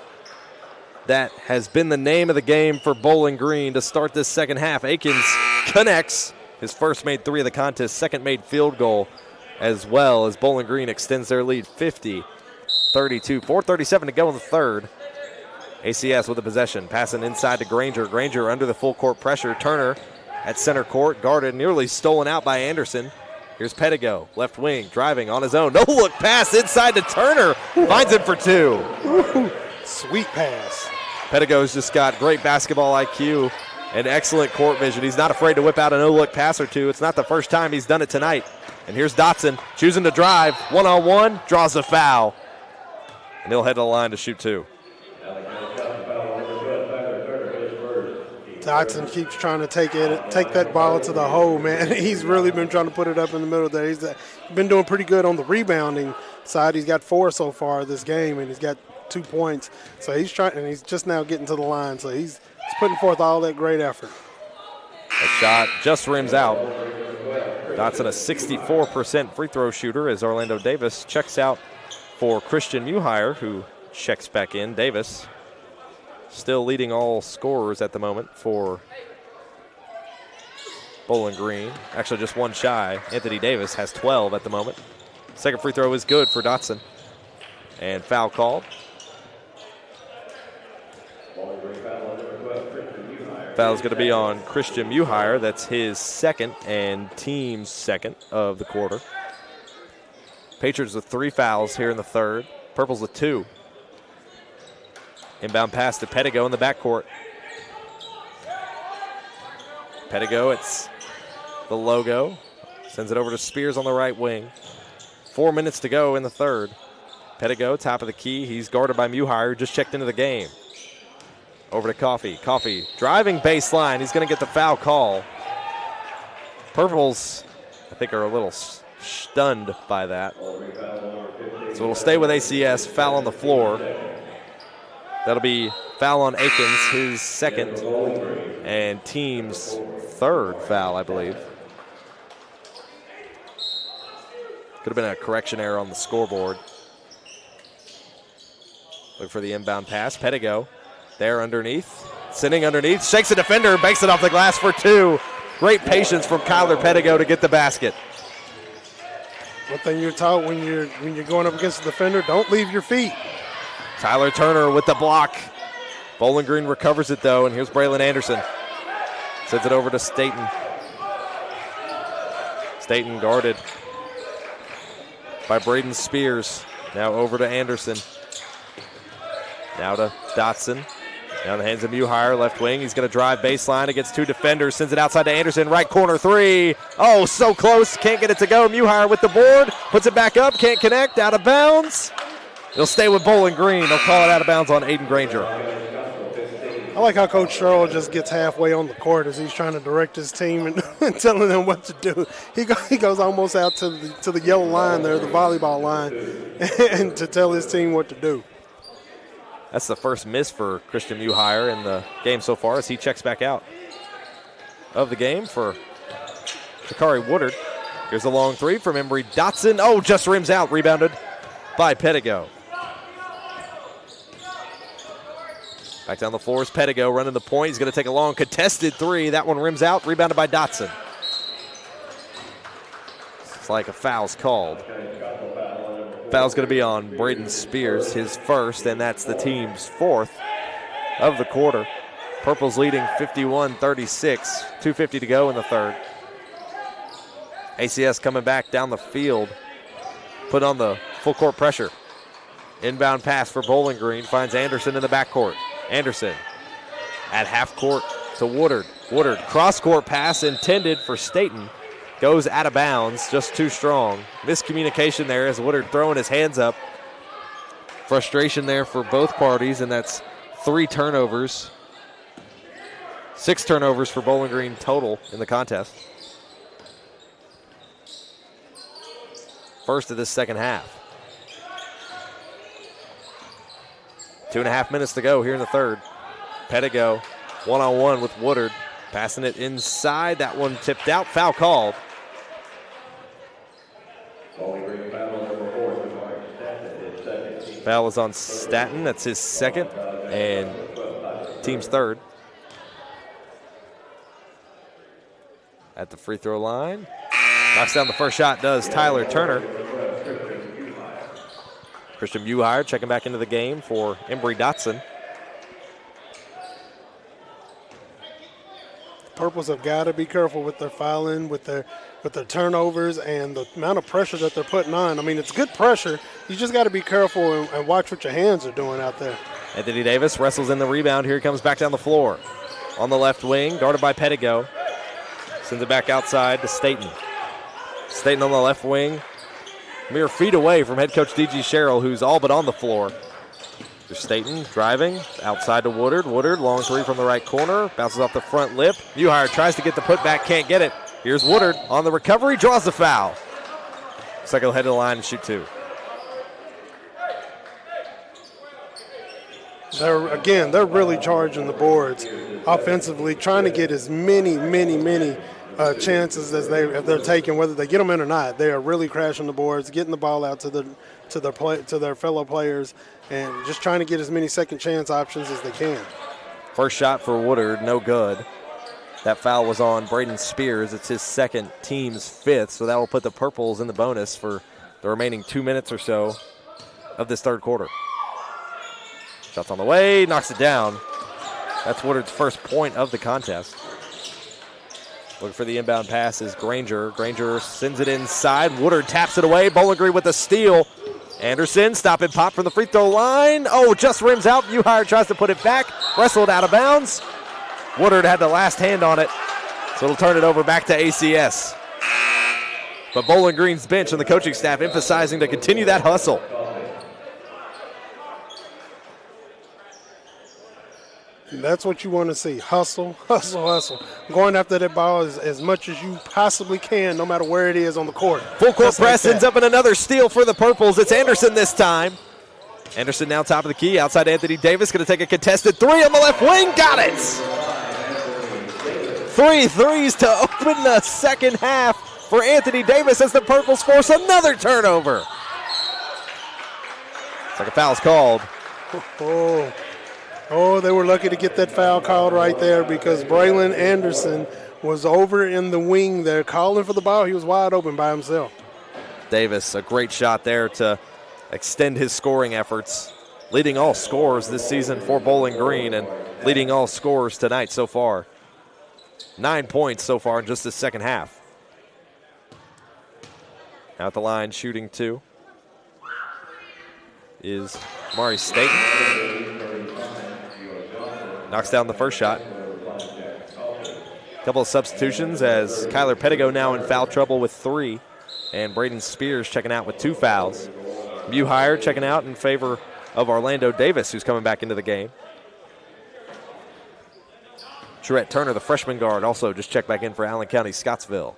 that has been the name of the game for Bowling Green to start this second half. Akins connects his first made three of the contest, second made field goal as well, as Bowling Green extends their lead 50-32. 4:37 to go in the third. ACS with the possession, passing inside to Granger. Granger under the full court pressure. Turner at center court, guarded, nearly stolen out by Anderson. Here's Pettigo, left wing, driving on his own. No-look pass inside to Turner. Finds him for two. Ooh, sweet pass. Pettigo's just got great basketball IQ and excellent court vision. He's not afraid to whip out a no-look pass or two. It's not the first time he's done it tonight. And here's Dotson choosing to drive. One-on-one, draws a foul. And he'll head to the line to shoot two. Dotson keeps trying to take that ball to the hole, man. He's really been trying to put it up in the middle there. He's been doing pretty good on the rebounding side. He's got 4 so far this game, and he's got 2 points. So he's trying, and he's just now getting to the line. So he's putting forth all that great effort. A shot just rims out. Dotson a 64% free throw shooter as Orlando Davis checks out for Christian Muhire, who checks back in. Davis still leading all scorers at the moment for Bowling Green. Actually just one shy. Anthony Davis has 12 at the moment. Second free throw is good for Dotson. And foul called. Foul's going to be on Christian Muhire. That's his second and team's second of the quarter. Patriots with 3 fouls here in the third. Purples with 2. Inbound pass to Pettigo in the backcourt. Pettigo, it's the logo. Sends it over to Spears on the right wing. 4 minutes to go in the third. Pettigo, top of the key. He's guarded by Muhire, who just checked into the game. Over to Coffey. Coffey driving baseline. He's going to get the foul call. Purples, I think, are a little stunned by that. So it'll stay with ACS. Foul on the floor. That'll be foul on Akins, his second, and team's third foul, I believe. Could have been a correction error on the scoreboard. Look for the inbound pass. Pettigo there underneath. Sitting underneath. Shakes the defender. Banks it off the glass for 2. Great patience from Kyler Pettigo to get the basket. One thing you're taught when you're going up against the defender, don't leave your feet. Tyler Turner with the block. Bowling Green recovers it, though, and here's Braylon Anderson. Sends it over to Staten. Staten guarded by Braden Spears. Now over to Anderson. Now to Dotson. Now in the hands of Muhire, left wing. He's going to drive baseline against 2 defenders. Sends it outside to Anderson. Right corner 3. Oh, so close. Can't get it to go. Muhire with the board. Puts it back up. Can't connect. Out of bounds. He'll stay with Bowling Green. They'll call it out of bounds on Aiden Granger. I like how Coach Sherrill just gets halfway on the court as he's trying to direct his team and telling them what to do. He goes almost out to the yellow line there, the volleyball line, and to tell his team what to do. That's the first miss for Christian Muhire in the game so far as he checks back out of the game for Shakari Woodard. Here's a long 3 from Embry Dotson. Oh, just rims out. Rebounded by Pettigo. Back down the floor is Pettigo running the point. He's going to take a long contested 3. That one rims out. Rebounded by Dotson. It's like a foul's called. Foul's going to be on Braden Spears, his first, and that's the team's 4th of the quarter. Purple's leading 51-36. 2:50 to go in the third. ACS coming back down the field, put on the full court pressure. Inbound pass for Bowling Green, finds Anderson in the backcourt. Anderson at half court to Woodard. Woodard, cross-court pass intended for Staten. Goes out of bounds, just too strong. Miscommunication there as Woodard throwing his hands up. Frustration there for both parties, and that's 3 turnovers. 6 turnovers for Bowling Green total in the contest. First of this second half. 2.5 minutes to go here in the third. Pettigo one-on-one with Woodard. Passing it inside. That one tipped out. Foul called. Foul is on Staten. That's his second and team's third. At the free throw line. Knocks down the first shot, does Tyler Turner. Christian Buhire checking back into the game for Embry Dotson. Purples have got to be careful with their fouling, with their turnovers, and the amount of pressure that they're putting on. I mean, it's good pressure. You just got to be careful and watch what your hands are doing out there. Anthony Davis wrestles in the rebound. Here he comes back down the floor. On the left wing, guarded by Pettigo. Sends it back outside to Staten. Staten on the left wing. Mere feet away from head coach D.G. Sherrill, who's all but on the floor. There's Staten driving outside to Woodard. Woodard, long three from the right corner. Bounces off the front lip. Buhire tries to get the putback, can't get it. Here's Woodard on the recovery, draws the foul. Looks like he'll head to the line and shoot 2. They're really charging the boards offensively, trying to get as many chances as they're taking, whether they get them in or not. They are really crashing the boards, getting the ball out to their fellow players, and just trying to get as many second chance options as they can. First shot for Woodard, no good. That foul was on Braden Spears. It's his second, team's 5th, so that will put the Purples in the bonus for the remaining 2 minutes or so of this third quarter. Shots on the way, knocks it down. That's Woodard's first point of the contest. Looking for the inbound pass is Granger. Granger sends it inside. Woodard taps it away. Bowling Green with a steal. Anderson, stop and pop from the free throw line. Oh, just rims out. Buhire tries to put it back. Wrestled out of bounds. Woodard had the last hand on it, so it'll turn it over back to ACS. But Bowling Green's bench and the coaching staff emphasizing to continue that hustle. And that's what you want to see. Hustle, hustle, hustle. Going after that ball as much as you possibly can, no matter where it is on the court. Full court press ends up in another steal for the Purples. It's Anderson this time. Anderson now top of the key. Outside Anthony Davis going to take a contested 3 on the left wing. Got it! 3 threes to open the second half for Anthony Davis as the Purples force another turnover. It's like a foul's called. Oh, they were lucky to get that foul called right there because Braylon Anderson was over in the wing there calling for the ball. He was wide open by himself. Davis, a great shot there to extend his scoring efforts. Leading all scorers this season for Bowling Green and leading all scorers tonight so far. 9 points so far in just the second half. Out the line, shooting 2 is Mari Staten. Knocks down the first shot. Couple of substitutions as Kyler Pettigo now in foul trouble with 3. And Braden Spears checking out with 2 fouls. Buhire checking out in favor of Orlando Davis, who's coming back into the game. Truett Turner, the freshman guard, also just checked back in for Allen County-Scottsville.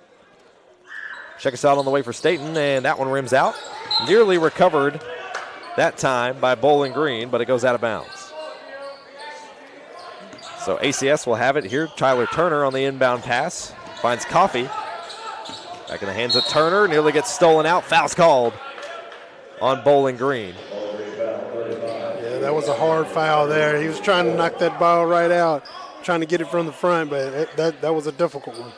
Check us out on the way for Staten, and that one rims out. Nearly recovered that time by Bowling Green, but it goes out of bounds. So ACS will have it here. Tyler Turner on the inbound pass. Finds Coffey. Back in the hands of Turner. Nearly gets stolen out. Foul's called on Bowling Green. Yeah, that was a hard foul there. He was trying to knock that ball right out, trying to get it from the front, but that was a difficult one.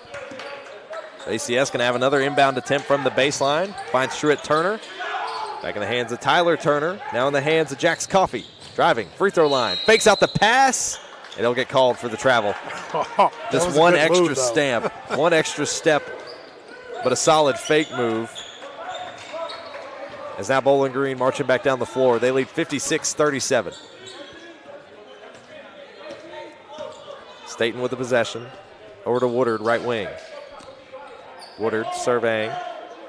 ACS going to have another inbound attempt from the baseline. Finds Truett Turner. Back in the hands of Tyler Turner. Now in the hands of Jax Coffey. Driving, free throw line. Fakes out the pass, and he'll get called for the travel. Just one extra stamp. One extra step but a solid fake move. As now Bowling Green marching back down the floor. They lead 56-37. Staten with the possession. Over to Woodard, right wing. Woodard surveying.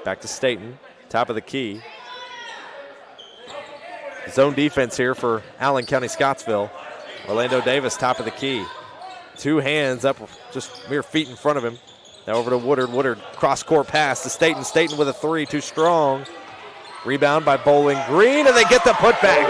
Back to Staten. Top of the key. Zone defense here for Allen County-Scottsville. Orlando Davis, top of the key. 2 hands up, just mere feet in front of him. Now over to Woodard. Woodard, cross-court pass to Staten. Staten with a 3, too strong. Rebound by Bowling Green, and they get the putback.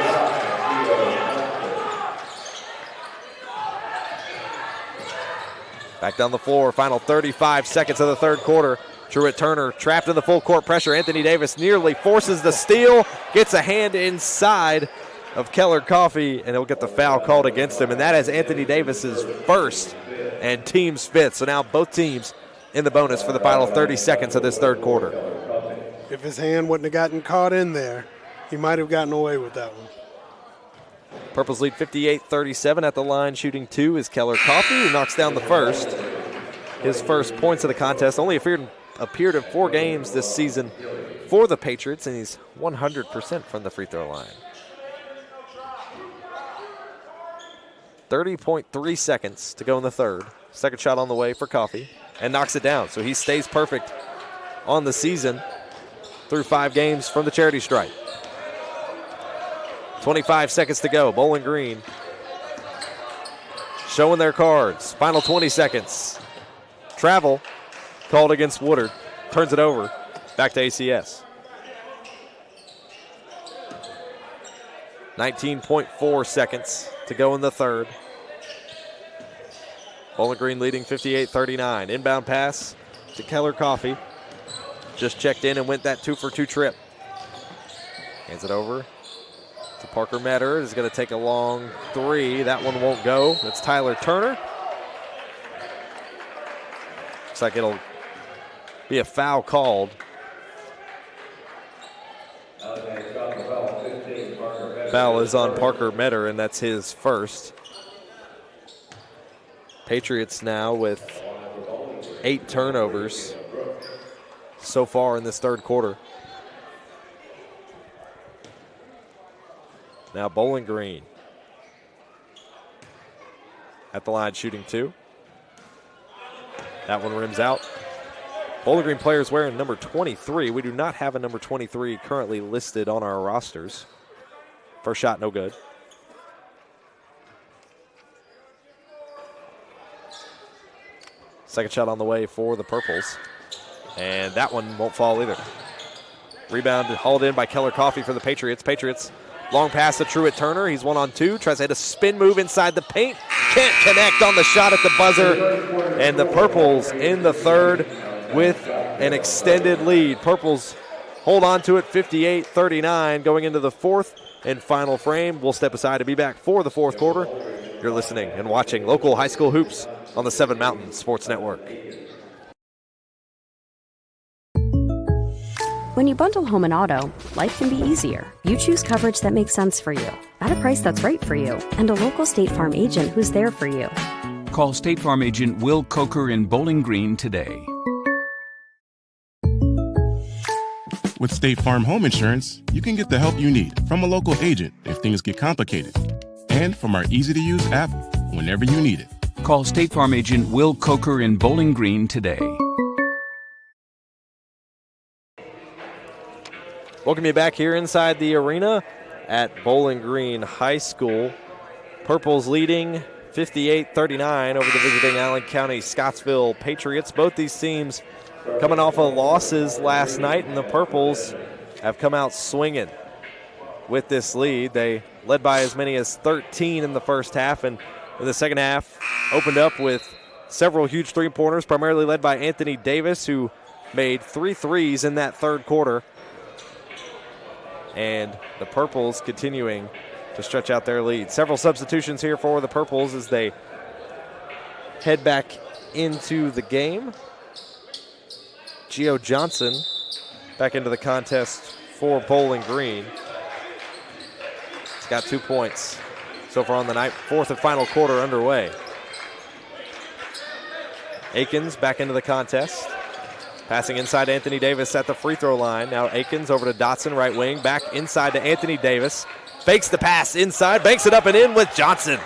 Back down the floor, final 35 seconds of the third quarter. Truett Turner trapped in the full court pressure. Anthony Davis nearly forces the steal, gets a hand inside of Keller Coffey, and he'll get the foul called against him. And that is Anthony Davis's first and team's 5th. So now both teams in the bonus for the final 30 seconds of this third quarter. If his hand wouldn't have gotten caught in there, he might have gotten away with that one. Purples lead 58-37 at the line. Shooting 2 is Keller Coffey, who knocks down the first. His first points of the contest. Only appeared in 4 games this season for the Patriots, and he's 100% from the free throw line. 30.3 seconds to go in the third. Second shot on the way for Coffey, and knocks it down. So he stays perfect on the season through 5 games from the charity stripe. 25 seconds to go. Bowling Green showing their cards. Final 20 seconds. Travel called against Woodard. Turns it over. Back to ACS. 19.4 seconds to go in the third. Bowling Green leading 58-39. Inbound pass to Keller Coffey. Just checked in and went that 2-for-2 trip. Hands it over to Parker Metter. Is going to take a long 3. That one won't go. That's Tyler Turner. Looks like it'll be a foul called. Foul is on Parker Metter, and that's his first. Patriots now with 8 turnovers so far in this third quarter. Now Bowling Green at the line shooting 2. That one rims out. Bowling Green players wearing number 23. We do not have a number 23 currently listed on our rosters. First shot, no good. Second shot on the way for the Purples. And that one won't fall either. Rebound hauled in by Keller Coffey for the Patriots. Patriots, long pass to Truett Turner. He's 1-on-2. Tries to hit a spin move inside the paint. Can't connect on the shot at the buzzer. And the Purples in the third with an extended lead. Purples hold on to it 58-39 going into the fourth and final frame. We'll step aside to be back for the fourth quarter. You're listening and watching local high school hoops on the 7 Mountain Sports Network. When you bundle home and auto, life can be easier. You choose coverage that makes sense for you, at a price that's right for you, and a local State Farm agent who's there for you. Call State Farm agent Will Coker in Bowling Green today. With State Farm Home Insurance, you can get the help you need from a local agent if things get complicated, and from our easy-to-use app whenever you need it. Call State Farm agent Will Coker in Bowling Green today. Welcome you back here inside the arena at Bowling Green High School. Purples leading 58-39 over the visiting Allen County-Scottsville Patriots. Both these teams coming off of losses last night, and the Purples have come out swinging with this lead. They led by as many as 13 in the first half, and in the second half opened up with several huge three-pointers, primarily led by Anthony Davis, who made 3 threes in that third quarter. And the Purples continuing to stretch out their lead. Several substitutions here for the Purples as they head back into the game. Gio Johnson back into the contest for Bowling Green. He's got 2 points so far on the night. Fourth and final quarter underway. Akins back into the contest. Passing inside to Anthony Davis at the free throw line. Now Akins over to Dotson, right wing. Back inside to Anthony Davis. Fakes the pass inside, banks it up and in with Johnson.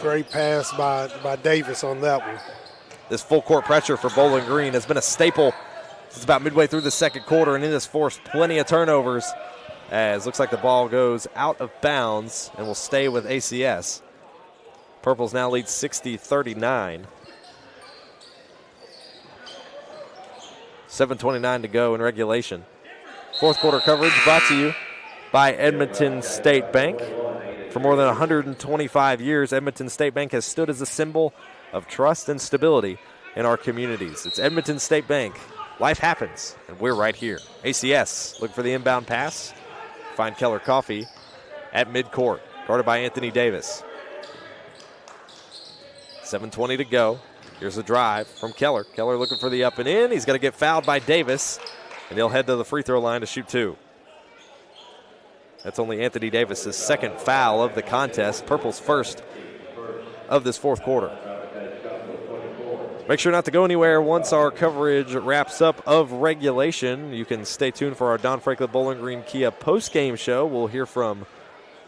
Great pass by Davis on that one. This full court pressure for Bowling Green has been a staple since about midway through the second quarter, and it has forced plenty of turnovers, as looks like the ball goes out of bounds and will stay with ACS. Purples now lead 60-39. 7:29 to go in regulation. Fourth quarter coverage brought to you by Edmonton State Bank. For more than 125 years, Edmonton State Bank has stood as a symbol of trust and stability in our communities. It's Edmonton State Bank. Life happens, and we're right here. ACS, look for the inbound pass. Find Keller Coffee at midcourt, guarded by Anthony Davis. 7:20 to go. Here's a drive from Keller. Keller looking for the up and in. He's going to get fouled by Davis, and he'll head to the free throw line to shoot two. That's only Anthony Davis's second foul of the contest. Purple's first of this fourth quarter. Make sure not to go anywhere once our coverage wraps up of regulation. You can stay tuned for our Don Franklin Bowling Green Kia post-game show. We'll hear from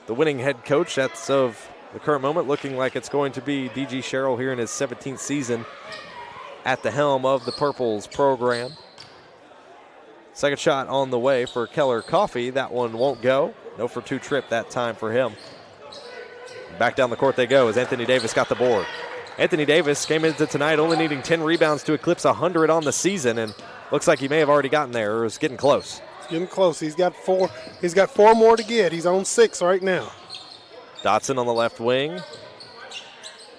the winning head coach. That's of the current moment, looking like it's going to be D.G. Sherrill here in his 17th season at the helm of the Purples program. Second shot on the way for Keller Coffee. That one won't go. No for two trip that time for him. Back down the court they go as Anthony Davis got the board. Anthony Davis came into tonight only needing 10 rebounds to eclipse 100 on the season, and looks like he may have already gotten there or is getting close. Getting close. He's got four more to get. He's on 6 right now. Dotson on the left wing.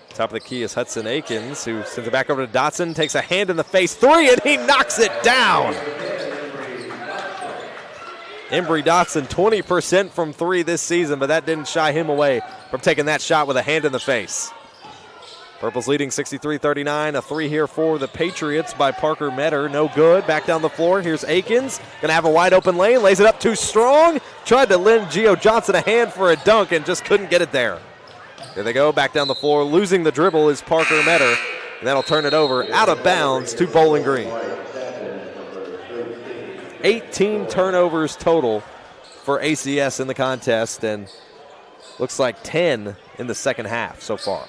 Top of the key is Hudson Akins, who sends it back over to Dotson, takes a hand in the face three, and he knocks it down. Embry Dotson, 20% from three this season, but that didn't shy him away from taking that shot with a hand in the face. Purple's leading 63-39. A three here for the Patriots by Parker Metter. No good. Back down the floor. Here's Akins. Going to have a wide open lane. Lays it up too strong. Tried to lend Gio Johnson a hand for a dunk and just couldn't get it there. Here they go. Back down the floor. Losing the dribble is Parker Metter. And that'll turn it over out of bounds to Bowling Green. 18 turnovers total for ACS in the contest, and looks like 10 in the second half so far.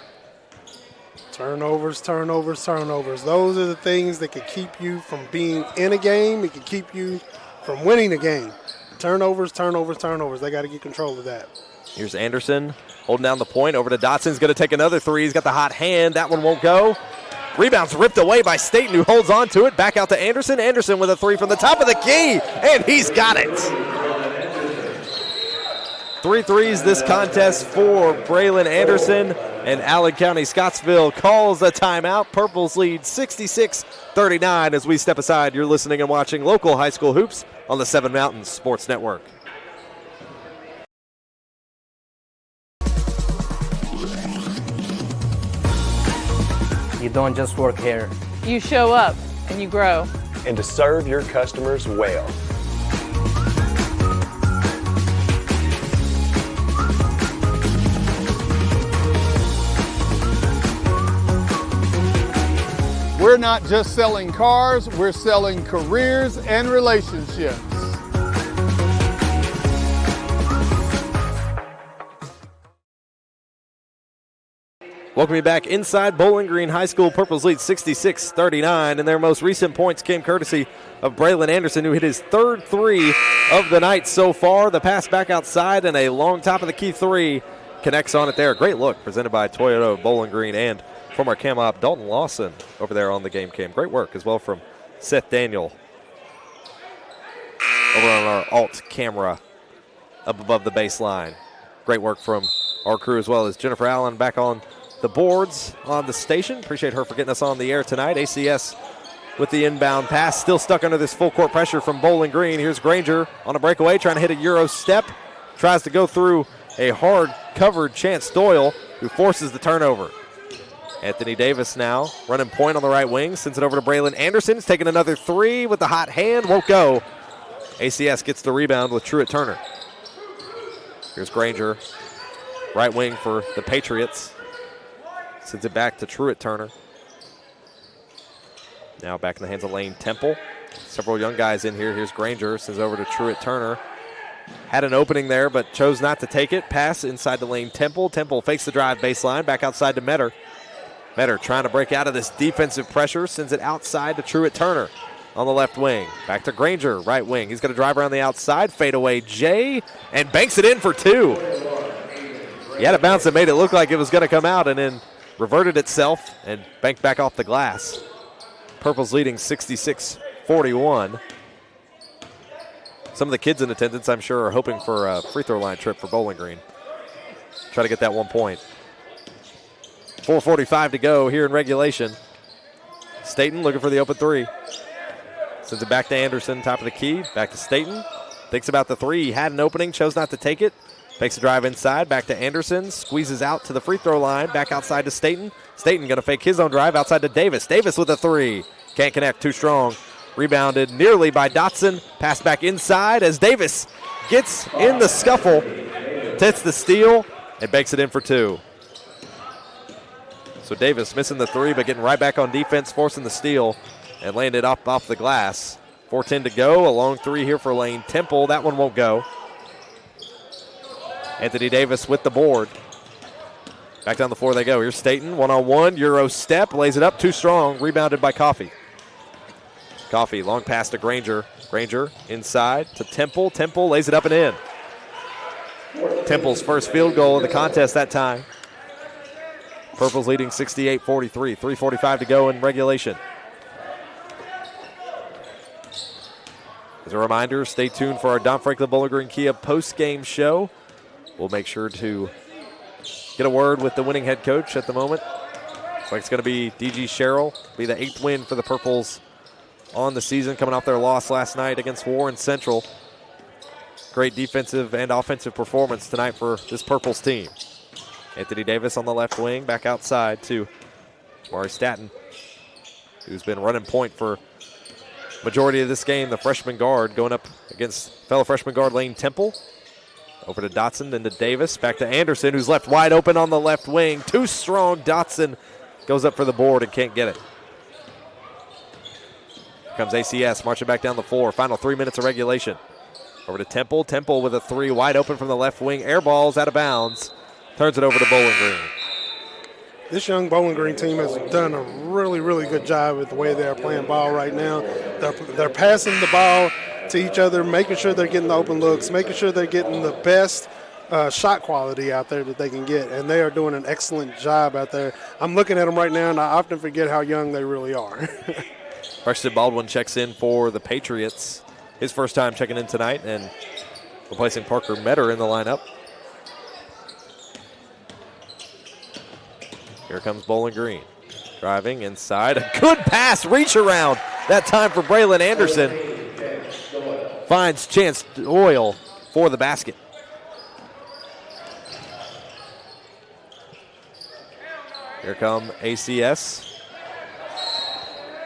Turnovers. Those are the things that can keep you from being in a game. It can keep you from winning a game. Turnovers. They got to get control of that. Here's Anderson holding down the point. Over to Dotson's going to take another three. He's got the hot hand. That one won't go. Rebound's ripped away by Staten, who holds on to it. Back out to Anderson. Anderson with a three from the top of the key, and he's got it. 3 threes this contest for Braylon Anderson, and Allen County-Scottsville calls a timeout. Purples lead 66-39 as we step aside. You're listening and watching local high school hoops on the Seven Mountains Sports Network. You don't just work here. You show up and you grow. And to serve your customers well. We're not just selling cars, we're selling careers and relationships. Welcome you back inside Bowling Green High School. Purples lead 66-39, and their most recent points came courtesy of Braylon Anderson, who hit his third three of the night so far. The pass back outside and a long top of the key three connects on it there. Great look presented by Toyota of Bowling Green and former cam op Dalton Lawson over there on the game cam. Great work as well from Seth Daniel over on our alt camera up above the baseline. Great work from our crew as well as Jennifer Allen back on the boards on the station. Appreciate her for getting us on the air tonight. ACS with the inbound pass, still stuck under this full court pressure from Bowling Green. Here's Granger on a breakaway, trying to hit a Euro step. Tries to go through a hard covered Chance Doyle, who forces the turnover. Anthony Davis now running point on the right wing, sends it over to Braylon Anderson. He's taking another three with the hot hand, won't go. ACS gets the rebound with Truett Turner. Here's Granger, right wing for the Patriots. Sends it back to Truett Turner. Now back in the hands of Lane Temple. Several young guys in here. Here's Granger, sends over to Truett Turner. Had an opening there, but chose not to take it. Pass inside to Lane Temple. Temple fakes the drive baseline, back outside to Metter. Metter trying to break out of this defensive pressure, sends it outside to Truett Turner on the left wing. Back to Granger, right wing. He's going to drive around the outside, fade away Jay, and banks it in for 2. He had a bounce that made it look like it was going to come out and then reverted itself and banked back off the glass. Purple's leading 66-41. Some of the kids in attendance, I'm sure, are hoping for a free throw line trip for Bowling Green. Try to get that 1 point. 4:45 to go here in regulation. Staten looking for the open 3. Sends it back to Anderson, top of the key. Back to Staten. Thinks about the 3. He had an opening, chose not to take it. Fakes a drive inside, back to Anderson. Squeezes out to the free throw line, back outside to Staten. Staten going to fake his own drive outside to Davis. Davis with a 3. Can't connect, too strong. Rebounded nearly by Dotson. Pass back inside as Davis gets in the scuffle. Hits the steal and banks it in for 2. So Davis missing the 3, but getting right back on defense, forcing the steal, and landed up off the glass. 4:10 to go. A long 3 here for Lane Temple. That one won't go. Anthony Davis with the board. Back down the floor they go. Here's Staten, one-on-one, Euro step, lays it up, too strong, rebounded by Coffey. Coffey, long pass to Granger. Granger inside to Temple. Temple lays it up and in. Temple's first field goal of the contest that time. Purple's leading 68-43. 3:45 to go in regulation. As a reminder, stay tuned for our Don Franklin Bowling Green Kia post-game show. We'll make sure to get a word with the winning head coach at the moment. Looks like it's going to be D.G. Sherrill. Be the 8th win for the Purples on the season, coming off their loss last night against Warren Central. Great defensive and offensive performance tonight for this Purples team. Anthony Davis on the left wing, back outside to Mari Staten, who's been running point for majority of this game. The freshman guard going up against fellow freshman guard Lane Temple. Over to Dotson, then to Davis, back to Anderson, who's left wide open on the left wing. Too strong, Dotson goes up for the board and can't get it. Here comes ACS, marching back down the floor. Final 3 minutes of regulation. Over to Temple. Temple with a 3, wide open from the left wing. Air ball's out of bounds. Turns it over to Bowling Green. This young Bowling Green team has done a really, really good job with the way they're playing ball right now. They're passing the ball to each other, making sure they're getting the open looks, making sure they're getting the best shot quality out there that they can get, and they are doing an excellent job out there. I'm looking at them right now, and I often forget how young they really are. Preston Baldwin checks in for the Patriots. His first time checking in tonight, and replacing Parker Metter in the lineup. Here comes Bowling Green. Driving inside. A good pass, reach around. That time for Braylon Anderson. Finds Chance Doyle for the basket. Here come ACS.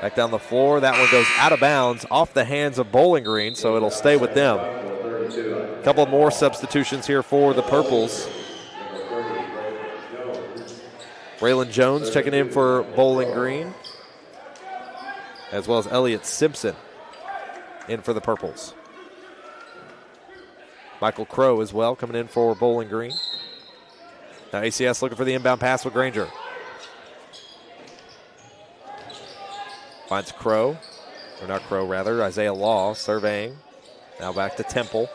Back down the floor. That one goes out of bounds off the hands of Bowling Green, so it'll stay with them. A couple more substitutions here for the Purples. Braylon Jones checking in for Bowling Green, as well as Elliott Simpson in for the Purples. Michael Crow as well coming in for Bowling Green. Now ACS looking for the inbound pass with Granger. Finds Crow, or not Crow rather, Isaiah Law surveying. Now back to Temple.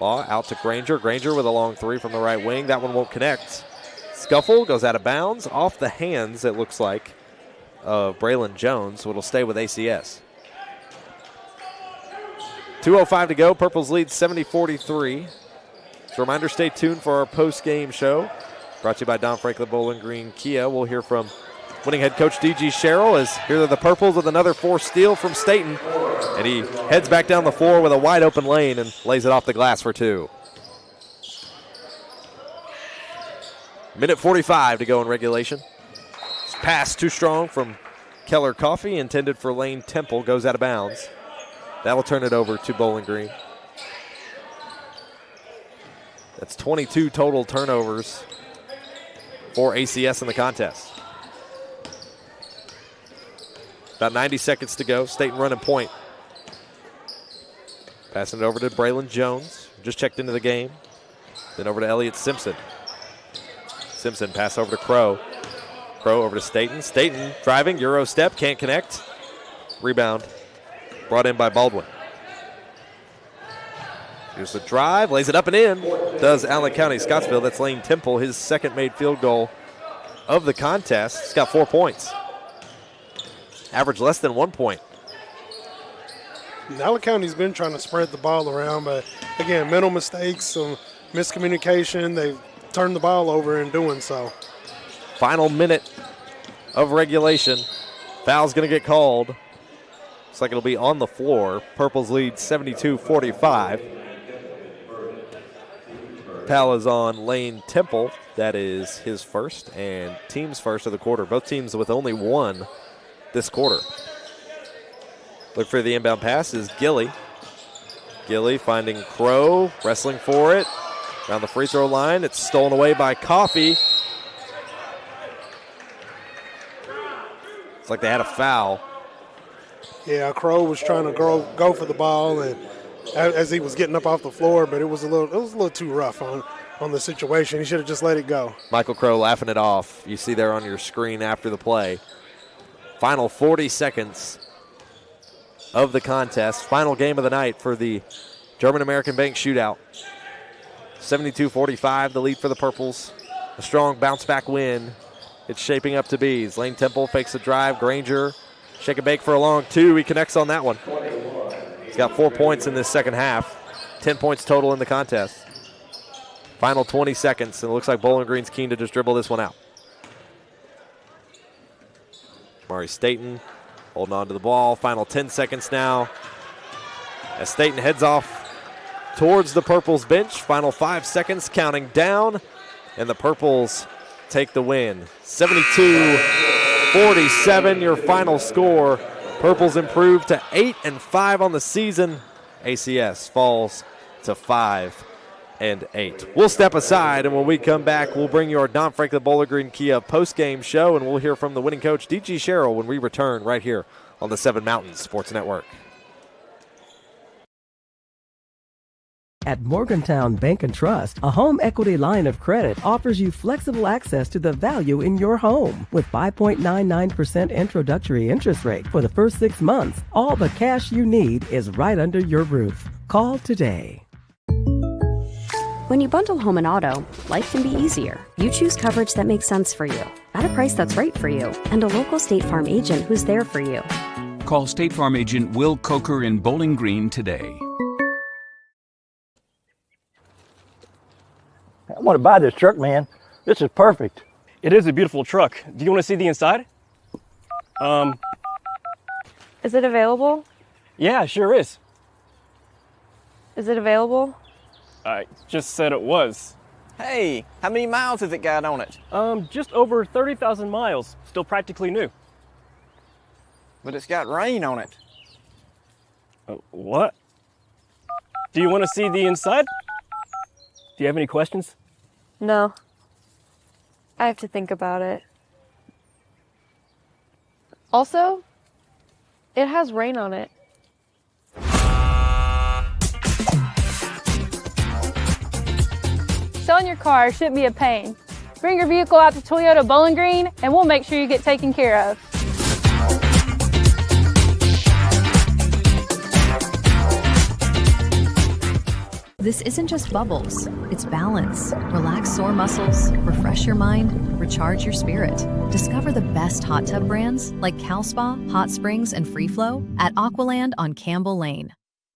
Law out to Granger. Granger with a long 3 from the right wing. That one won't connect. Scuffle goes out of bounds off the hands, it looks like, of Braylon Jones, so it'll stay with ACS. 2:05 to go. Purples lead 70-43. As a reminder, stay tuned for our post-game show. Brought to you by Don Franklin Bowling Green Kia. We'll hear from winning head coach D.G. Sherrill as here are the Purples with another forced steal from Staten. And he heads back down the floor with a wide open lane and lays it off the glass for 2. Minute 45 to go in regulation. Pass too strong from Keller Coffey, intended for Lane Temple, goes out of bounds. That will turn it over to Bowling Green. That's 22 total turnovers for ACS in the contest. About 90 seconds to go. Staten running point. Passing it over to Braylon Jones. Just checked into the game. Then over to Elliott Simpson. Simpson pass over to Crow. Crow over to Staten. Staten driving, Euro step, can't connect. Rebound brought in by Baldwin. Here's the drive, lays it up and in. Does Allen County-Scottsville. That's Lane Temple, his second made field goal of the contest. He's got 4 points. Average less than 1 point. Allen County's been trying to spread the ball around, but again, mental mistakes, some miscommunication. They've turned the ball over in doing so. Final minute of regulation. Foul's going to get called. Looks like it'll be on the floor. Purple's lead 72-45. Foul is on Lane Temple. That is his first and team's first of the quarter. Both teams with only one this quarter. Look for the inbound pass is Gilly. Gilly finding Crow, wrestling for it. Around the free throw line, it's stolen away by Coffey. It's like they had a foul. Yeah, Crow was trying to go for the ball, and as he was getting up off the floor, but it was a little too rough on the situation. He should have just let it go. Michael Crow laughing it off. You see there on your screen after the play. Final 40 seconds of the contest. Final game of the night for the German American Bank shootout. 72-45, the lead for the Purples. A strong bounce back win. It's shaping up to be. Lane Temple fakes a drive. Granger, shake and bake for a long two. He connects on that one. He's got 4 points in this second half. 10 points total in the contest. Final 20 seconds, and it looks like Bowling Green's keen to just dribble this one out. Murray Staten holding on to the ball. Final 10 seconds now. As Staten heads off towards the Purples bench. Final 5 seconds counting down, and the Purples take the win. 72-47, your final score. Purples improve to 8-5 on the season. ACS falls to 5-8. We'll step aside, and when we come back, we'll bring you our Don Franklin Bowling Green Kia post-game show, and we'll hear from the winning coach, D.G. Sherrill, when we return right here on the Seven Mountains Sports Network. At Morgantown Bank and Trust, a home equity line of credit offers you flexible access to the value in your home. With 5.99% introductory interest rate for the first 6 months, all the cash you need is right under your roof. Call today. When you bundle home and auto, life can be easier. You choose coverage that makes sense for you, at a price that's right for you, and a local State Farm agent who's there for you. Call State Farm agent Will Coker in Bowling Green today. I want to buy this truck, man. This is perfect. It is a beautiful truck. Do you want to see the inside? Is it available? Yeah, sure is. Is it available? I just said it was. Hey, how many miles has it got on it? Just over 30,000 miles. Still practically new. But it's got rain on it. What? Do you want to see the inside? Do you have any questions? No. I have to think about it. Also, it has rain on it. Selling your car shouldn't be a pain. Bring your vehicle out to Toyota Bowling Green and we'll make sure you get taken care of. This isn't just bubbles, it's balance. Relax sore muscles, refresh your mind, recharge your spirit. Discover the best hot tub brands like CalSpa, Hot Springs, and Free Flow at Aqualand on Campbell Lane.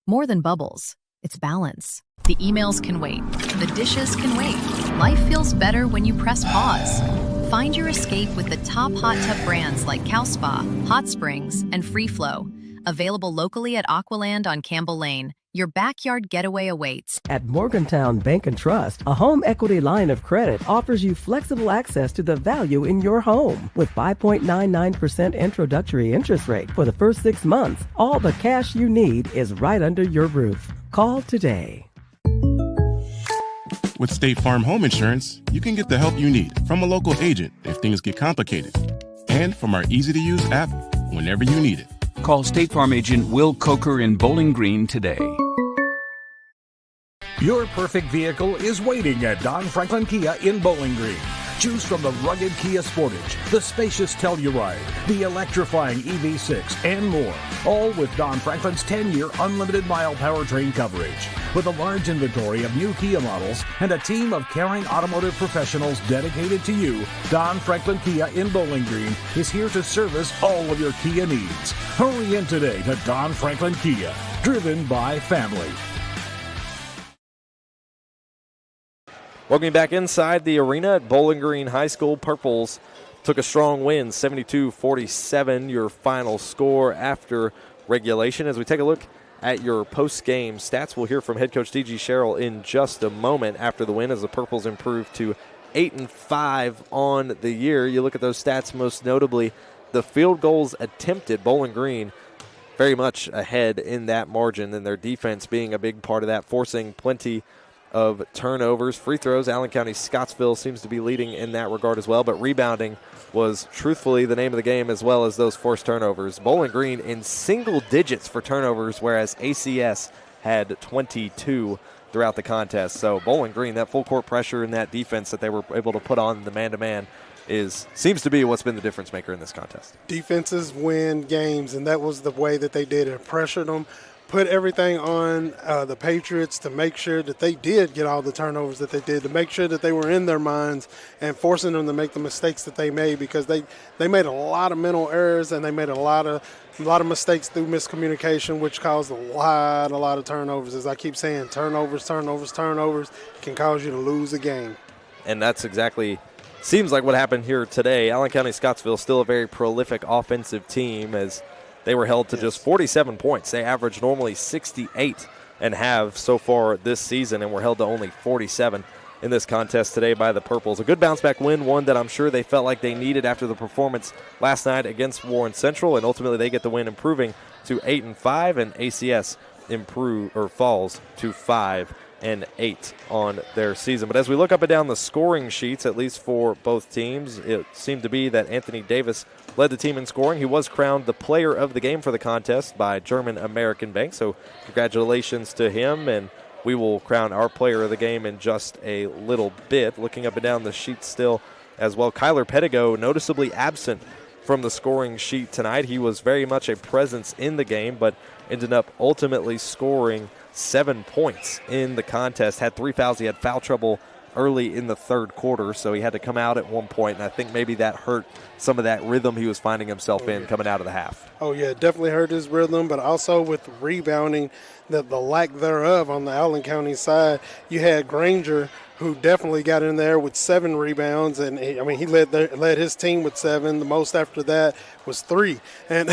More than bubbles, it's balance. The emails can wait, the dishes can wait. Life feels better when you press pause. Find your escape with the top hot tub brands like CalSpa, Hot Springs, and Free Flow. Available locally at Aqualand on Campbell Lane. Your backyard getaway awaits. At Morgantown Bank and Trust, a home equity line of credit offers you flexible access to the value in your home. With 5.99% introductory interest rate for the first 6 months, all the cash you need is right under your roof. Call today. With State Farm Home Insurance, you can get the help you need from a local agent if things get complicated. And from our easy-to-use app, whenever you need it. Call State Farm agent Will Coker in Bowling Green today. Your perfect vehicle is waiting at Don Franklin Kia in Bowling Green. Choose from the rugged Kia Sportage, the spacious Telluride, the electrifying EV6, and more. All with Don Franklin's 10-year unlimited mile powertrain coverage. With a large inventory of new Kia models and a team of caring automotive professionals dedicated to you, Don Franklin Kia in Bowling Green is here to service all of your Kia needs. Hurry in today to Don Franklin Kia, driven by family. Welcome back inside the arena at Bowling Green High School. Purples took a strong win, 72-47, your final score after regulation. As we take a look at your post-game stats, we'll hear from head coach D.G. Sherrill in just a moment after the win as the Purples improved to 8-5 on the year. You look at those stats, most notably the field goals attempted. Bowling Green very much ahead in that margin, and their defense being a big part of that, forcing plenty of turnovers. Free throws, Allen County-Scottsville seems to be leading in that regard as well, but rebounding was truthfully the name of the game, as well as those forced turnovers. Bowling Green in single digits for turnovers, whereas ACS had 22 throughout the contest. So Bowling Green, that full court pressure and that defense that they were able to put on the man-to-man seems to be what's been the difference maker in this contest. Defenses win games, and that was the way that they did it. Pressured them, put everything on the Patriots to make sure that they did get all the turnovers that they did, to make sure that they were in their minds and forcing them to make the mistakes that they made, because they made a lot of mental errors and they made a lot of mistakes through miscommunication, which caused a lot of turnovers. As I keep saying, turnovers can cause you to lose a game. And that's exactly seems like what happened here today. Allen County-Scottsville still a very prolific offensive team, as they were held to just 47 points. They average normally 68 and have so far this season, and were held to only 47 in this contest today by the Purples. A good bounce-back win, one that I'm sure they felt like they needed after the performance last night against Warren Central, and ultimately they get the win, improving to 8-5, and ACS falls to 5-8 on their season. But as we look up and down the scoring sheets, at least for both teams, it seemed to be that Anthony Davis led the team in scoring. He was crowned the player of the game for the contest by German American Bank, so congratulations to him, and we will crown our player of the game in just a little bit. Looking up and down the sheet still as well, Kyler Pettigo noticeably absent from the scoring sheet tonight. He was very much a presence in the game, but ended up ultimately scoring 7 points in the contest. Had 3 fouls. He had foul trouble early in the third quarter, so he had to come out at one point, and I think maybe that hurt some of that rhythm he was finding himself in coming out of the half. Oh, yeah, it definitely hurt his rhythm, but also with rebounding, the lack thereof on the Allen County side. You had Granger, who definitely got in there with 7 rebounds, and he led his team with 7. The most after that was 3, and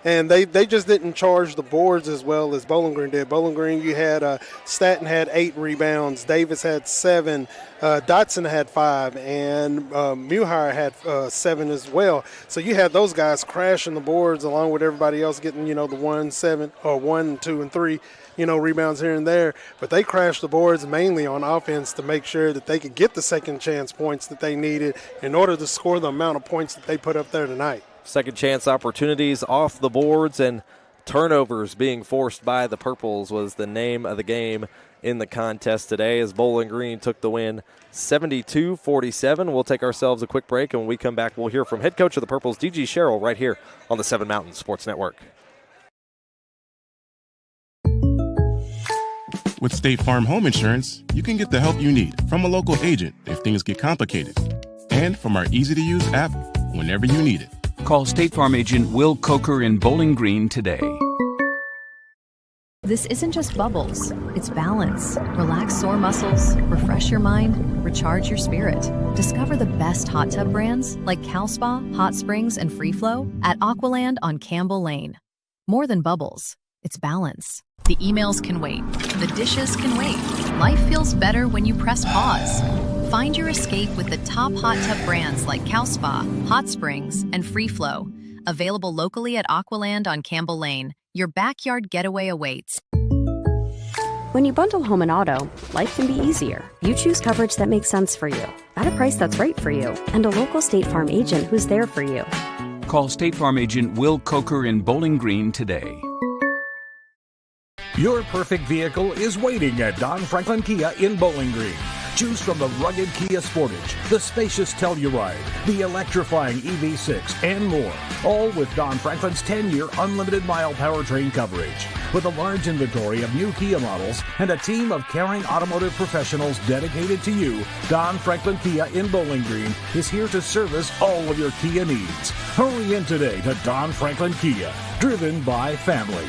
and they just didn't charge the boards as well as Bowling Green did. Bowling Green, you had Staten had 8 rebounds, Davis had 7, Dotson had 5, and Muhire had 7 as well. So you had those guys crashing the boards along with everybody else getting the 1, 7, or 1, 2, and 3. Rebounds here and there, but they crashed the boards mainly on offense to make sure that they could get the second chance points that they needed in order to score the amount of points that they put up there tonight. Second chance opportunities off the boards and turnovers being forced by the Purples was the name of the game in the contest today, as Bowling Green took the win 72-47. We'll take ourselves a quick break, and when we come back, we'll hear from head coach of the Purples, D.G. Sherrill, right here on the 7 Mountain Sports Network. With State Farm Home Insurance, you can get the help you need from a local agent if things get complicated, and from our easy-to-use app whenever you need it. Call State Farm agent Will Coker in Bowling Green today. This isn't just bubbles, it's balance. Relax sore muscles, refresh your mind, recharge your spirit. Discover the best hot tub brands like CalSpa, Hot Springs, and Free Flow at Aqualand on Campbell Lane. More than bubbles, it's balance. The emails can wait. The dishes can wait. Life feels better when you press pause. Find your escape with the top hot tub brands like CalSpa, Hot Springs, and Free Flow. Available locally at Aqualand on Campbell Lane. Your backyard getaway awaits. When you bundle home and auto, life can be easier. You choose coverage that makes sense for you, at a price that's right for you, and a local State Farm agent who's there for you. Call State Farm agent Will Coker in Bowling Green today. Your perfect vehicle is waiting at Don Franklin Kia in Bowling Green. Choose from the rugged Kia Sportage, the spacious Telluride, the electrifying EV6, and more. All with Don Franklin's 10-year unlimited mile powertrain coverage. With a large inventory of new Kia models and a team of caring automotive professionals dedicated to you, Don Franklin Kia in Bowling Green is here to service all of your Kia needs. Hurry in today to Don Franklin Kia, driven by family.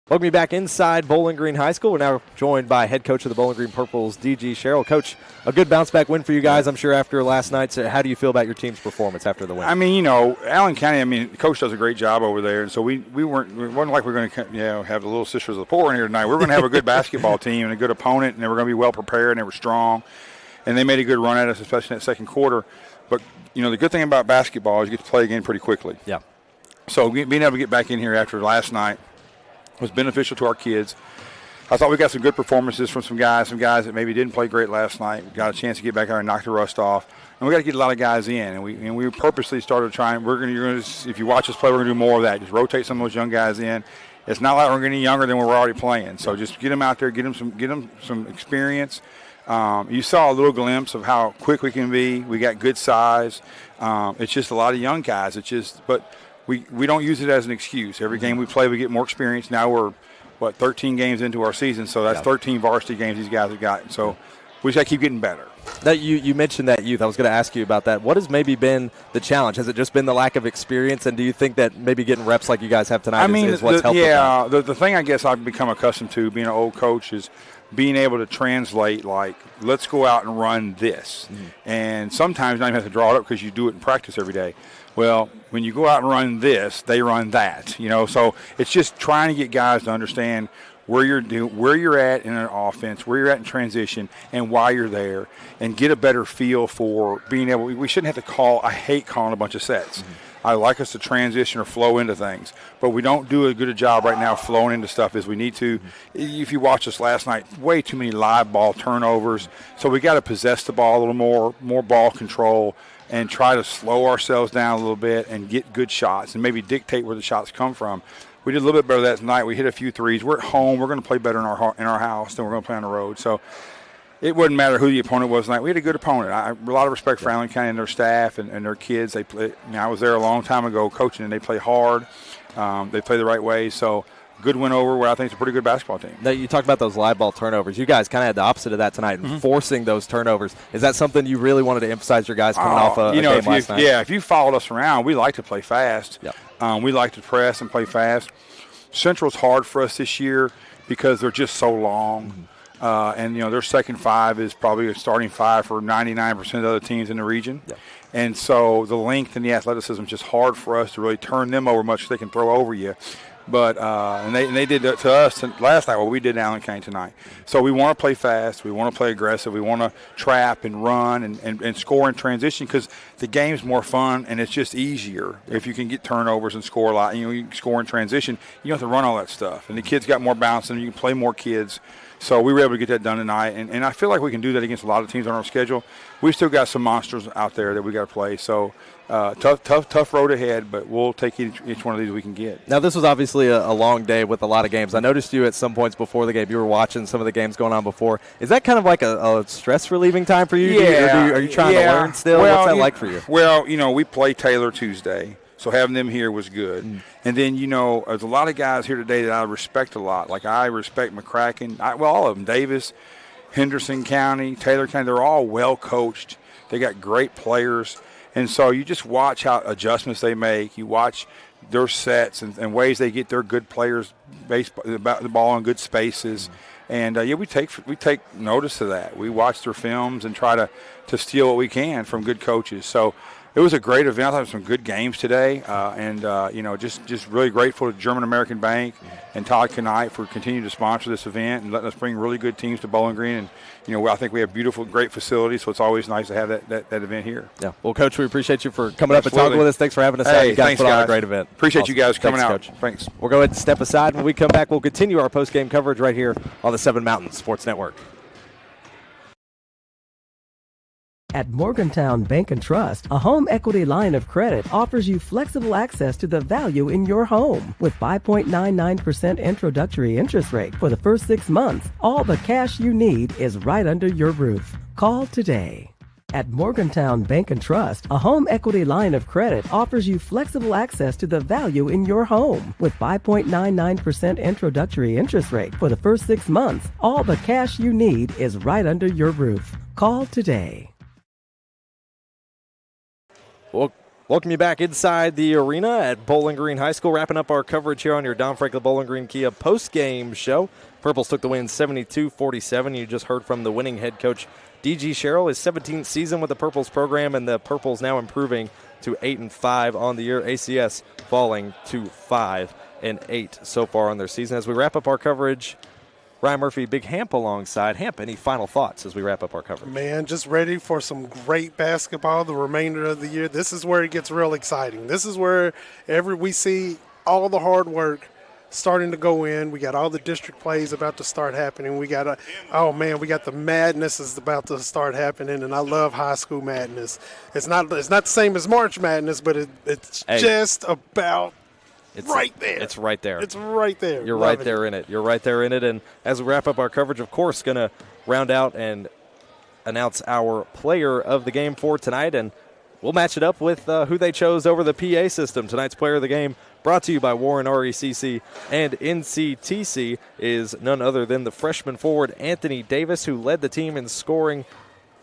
Welcome you back inside Bowling Green High School. We're now joined by head coach of the Bowling Green Purples, D.G. Sherrill. Coach, a good bounce-back win for you guys, I'm sure, after last night. So how do you feel about your team's performance after the win? I mean, Allen County, the coach does a great job over there. And so it wasn't like we're going to have the little sisters of the poor in here tonight. We're going to have a good basketball team and a good opponent, and they were going to be well-prepared, and they were strong. And they made a good run at us, especially in that second quarter. But, the good thing about basketball is you get to play again pretty quickly. Yeah. So being able to get back in here after last night was beneficial to our kids. I thought we got some good performances from some guys that maybe didn't play great last night. We got a chance to get back there and knock the rust off. And we got to get a lot of guys in. And we purposely started trying. If you watch us play, we're going to do more of that. Just rotate some of those young guys in. It's not like we're getting younger than we're already playing. So just get them out there, get them some experience. You saw a little glimpse of how quick we can be. We got good size. It's just a lot of young guys. But we don't use it as an excuse. Every game we play, we get more experience. Now we're, 13 games into our season, so that's 13 varsity games these guys have got. So we just got to keep getting better. Now, you mentioned that youth. I was going to ask you about that. What has maybe been the challenge? Has it just been the lack of experience, and do you think that maybe getting reps like you guys have tonight is what's helped? Yeah, the thing I guess I've become accustomed to being an old coach is being able to translate, let's go out and run this. Mm-hmm. And sometimes you don't even have to draw it up because you do it in practice every day. Well, when you go out and run this, they run that. So it's just trying to get guys to understand where you're at in an offense, where you're at in transition, and why you're there, and get a better feel for being able. We shouldn't have to call. I hate calling a bunch of sets. Mm-hmm. I like us to transition or flow into things, but we don't do as good a job right now flowing into stuff as we need to. Mm-hmm. If you watch us last night, way too many live ball turnovers. So we got to possess the ball a little more ball control, and try to slow ourselves down a little bit and get good shots and maybe dictate where the shots come from. We did a little bit better that tonight. We hit a few threes. We're at home. We're going to play better in our house than we're going to play on the road. So it wouldn't matter who the opponent was tonight. We had a good opponent. I have a lot of respect for Allen County and their staff and their kids. They play. I was there a long time ago coaching, and they play hard. They play the right way. So good win over what I think is a pretty good basketball team. Now, you talked about those live ball turnovers. You guys kind of had the opposite of that tonight, mm-hmm. forcing those turnovers. Is that something you really wanted to emphasize your guys coming off a game last night? Yeah, if you followed us around, we like to play fast. Yep. We like to press and play fast. Central's hard for us this year because they're just so long. Mm-hmm. And their second five is probably a starting five for 99% of the other teams in the region. Yep. And so the length and the athleticism is just hard for us to really turn them over much. They can throw over you. But and they did that to us last night. What we did in Allen County tonight. So we want to play fast. We want to play aggressive. We want to trap and run and score in transition because the game's more fun and it's just easier if you can get turnovers and score a lot. You can score in transition. You don't have to run all that stuff. And the kids got more bounce and you can play more kids. So we were able to get that done tonight. And I feel like we can do that against a lot of teams on our schedule. We still got some monsters out there that we got to play. So tough road ahead, but we'll take each one of these we can get. Now, this was obviously a long day with a lot of games. I noticed you at some points before the game. You were watching some of the games going on before. Is that kind of like a stress-relieving time for you? Yeah. Are you trying to learn still? What's that like for you? Well, we play Taylor Tuesday, so having them here was good. Mm. And then, there's a lot of guys here today that I respect a lot. Like I respect McCracken. All of them, Davis, Henderson County, Taylor County, they're all well-coached. They got great players. And so you just watch how adjustments they make. You watch their sets and ways they get their good players the ball in good spaces. Mm-hmm. And, we take notice of that. We watch their films and try to steal what we can from good coaches. So it was a great event. I thought it was some good games today. Just really grateful to German American Bank and Todd Knight for continuing to sponsor this event and letting us bring really good teams to Bowling Green. And, I think we have beautiful, great facilities, so it's always nice to have that event here. Yeah. Well, Coach, we appreciate you for coming up and talking with us. Thanks for having us out. You guys put on a great event. Appreciate you guys coming out. Coach. Thanks. We'll go ahead and step aside. When we come back, we'll continue our post-game coverage right here on the Seven Mountains Sports Network. At Morgantown Bank and Trust, a home equity line of credit offers you flexible access to the value in your home. With 5.99% introductory interest rate for the first 6 months, all the cash you need is right under your roof. Call today. At Morgantown Bank and Trust, a home equity line of credit offers you flexible access to the value in your home. With 5.99% introductory interest rate for the first 6 months, all the cash you need is right under your roof. Call today. Well, welcome you back inside the arena at Bowling Green High School. Wrapping up our coverage here on your Don Franklin Bowling Green Kia post-game show. Purples took the win 72-47. You just heard from the winning head coach, D.G. Sherrill, his 17th season with the Purples program, and the Purples now improving to 8-5 on the year. ACS falling to 5-8 so far on their season. As we wrap up our coverage, Ryan Murphy, Big Hamp alongside. Hamp, any final thoughts as we wrap up our coverage? Man, just ready for some great basketball the remainder of the year. This is where it gets real exciting. This is where we see all the hard work starting to go in. We got all the district plays about to start happening. We got the madness is about to start happening, and I love high school madness. It's not the same as March Madness, but it's just about right there. It's right there. It's right there. You're right there in it. You're right there in it. And as we wrap up our coverage, of course, going to round out and announce our player of the game for tonight. And we'll match it up with who they chose over the PA system. Tonight's player of the game, brought to you by Warren RECC and NCTC, is none other than the freshman forward Anthony Davis, who led the team in scoring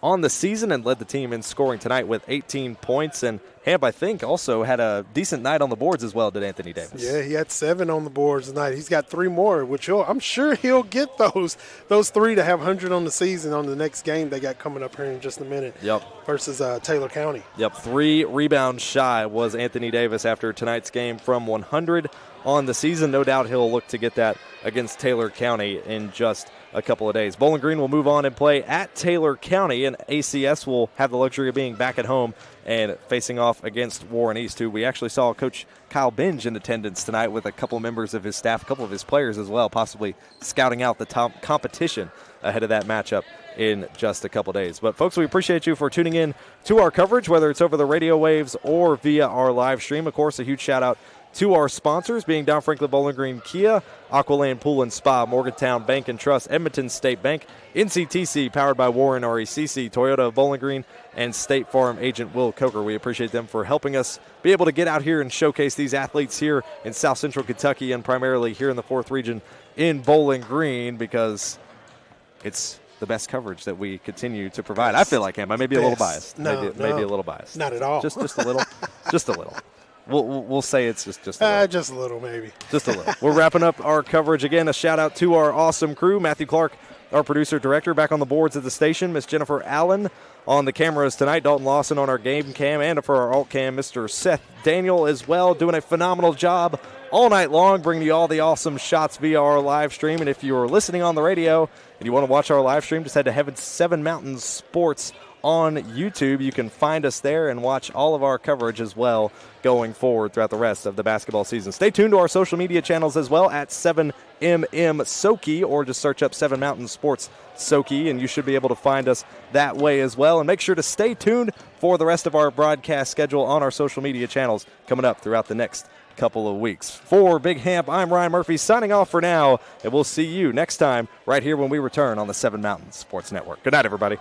on the season and led the team in scoring tonight with 18 points. And Hamp, I think, also had a decent night on the boards as well, did Anthony Davis? Yeah, he had 7 on the boards tonight. He's got 3 more, which I'm sure he'll get those 3 to have 100 on the season on the next game they got coming up here in just a minute. Yep. Versus Taylor County. Yep, 3 rebounds shy was Anthony Davis after tonight's game from 100 on the season. No doubt he'll look to get that against Taylor County in just a couple of days. Bowling Green will move on and play at Taylor County, and ACS will have the luxury of being back at home and facing off against Warren East, who we actually saw Coach Kyle Binge in attendance tonight with a couple members of his staff, a couple of his players as well, possibly scouting out the top competition ahead of that matchup in just a couple days. But, folks, we appreciate you for tuning in to our coverage, whether it's over the radio waves or via our live stream. Of course, a huge shout-out to our sponsors, being Don Franklin Bowling Green Kia, Aqualand Pool and Spa, Morgantown Bank and Trust, Edmonton State Bank, NCTC, powered by Warren RECC, Toyota of Bowling Green, and State Farm agent Will Coker. We appreciate them for helping us be able to get out here and showcase these athletes here in South Central Kentucky and primarily here in the 4th region in Bowling Green, because it's the best coverage that we continue to provide. I feel like him. I may be a little biased. Maybe a little biased. Not at all. Just a little. Just a little. We'll say it's just a little. Just a little, maybe. Just a little. We're wrapping up our coverage. Again, a shout-out to our awesome crew. Matthew Clark, our producer-director, back on the boards at the station. Miss Jennifer Allen on the cameras tonight. Dalton Lawson on our game cam. And for our alt cam, Mr. Seth Daniel as well, doing a phenomenal job all night long, bringing you all the awesome shots via our live stream. And if you're listening on the radio and you want to watch our live stream, just head to Heaven 7 Mountain Sports on YouTube. You can find us there and watch all of our coverage as well going forward throughout the rest of the basketball season. Stay tuned to our social media channels as well at 7MM Soki, or just search up 7 Mountain Sports Soki, and you should be able to find us that way as well. And make sure to stay tuned for the rest of our broadcast schedule on our social media channels coming up throughout the next couple of weeks. For Big Hamp, I'm Ryan Murphy signing off for now, and we'll see you next time right here when we return on the 7 Mountain Sports Network. Good night, everybody.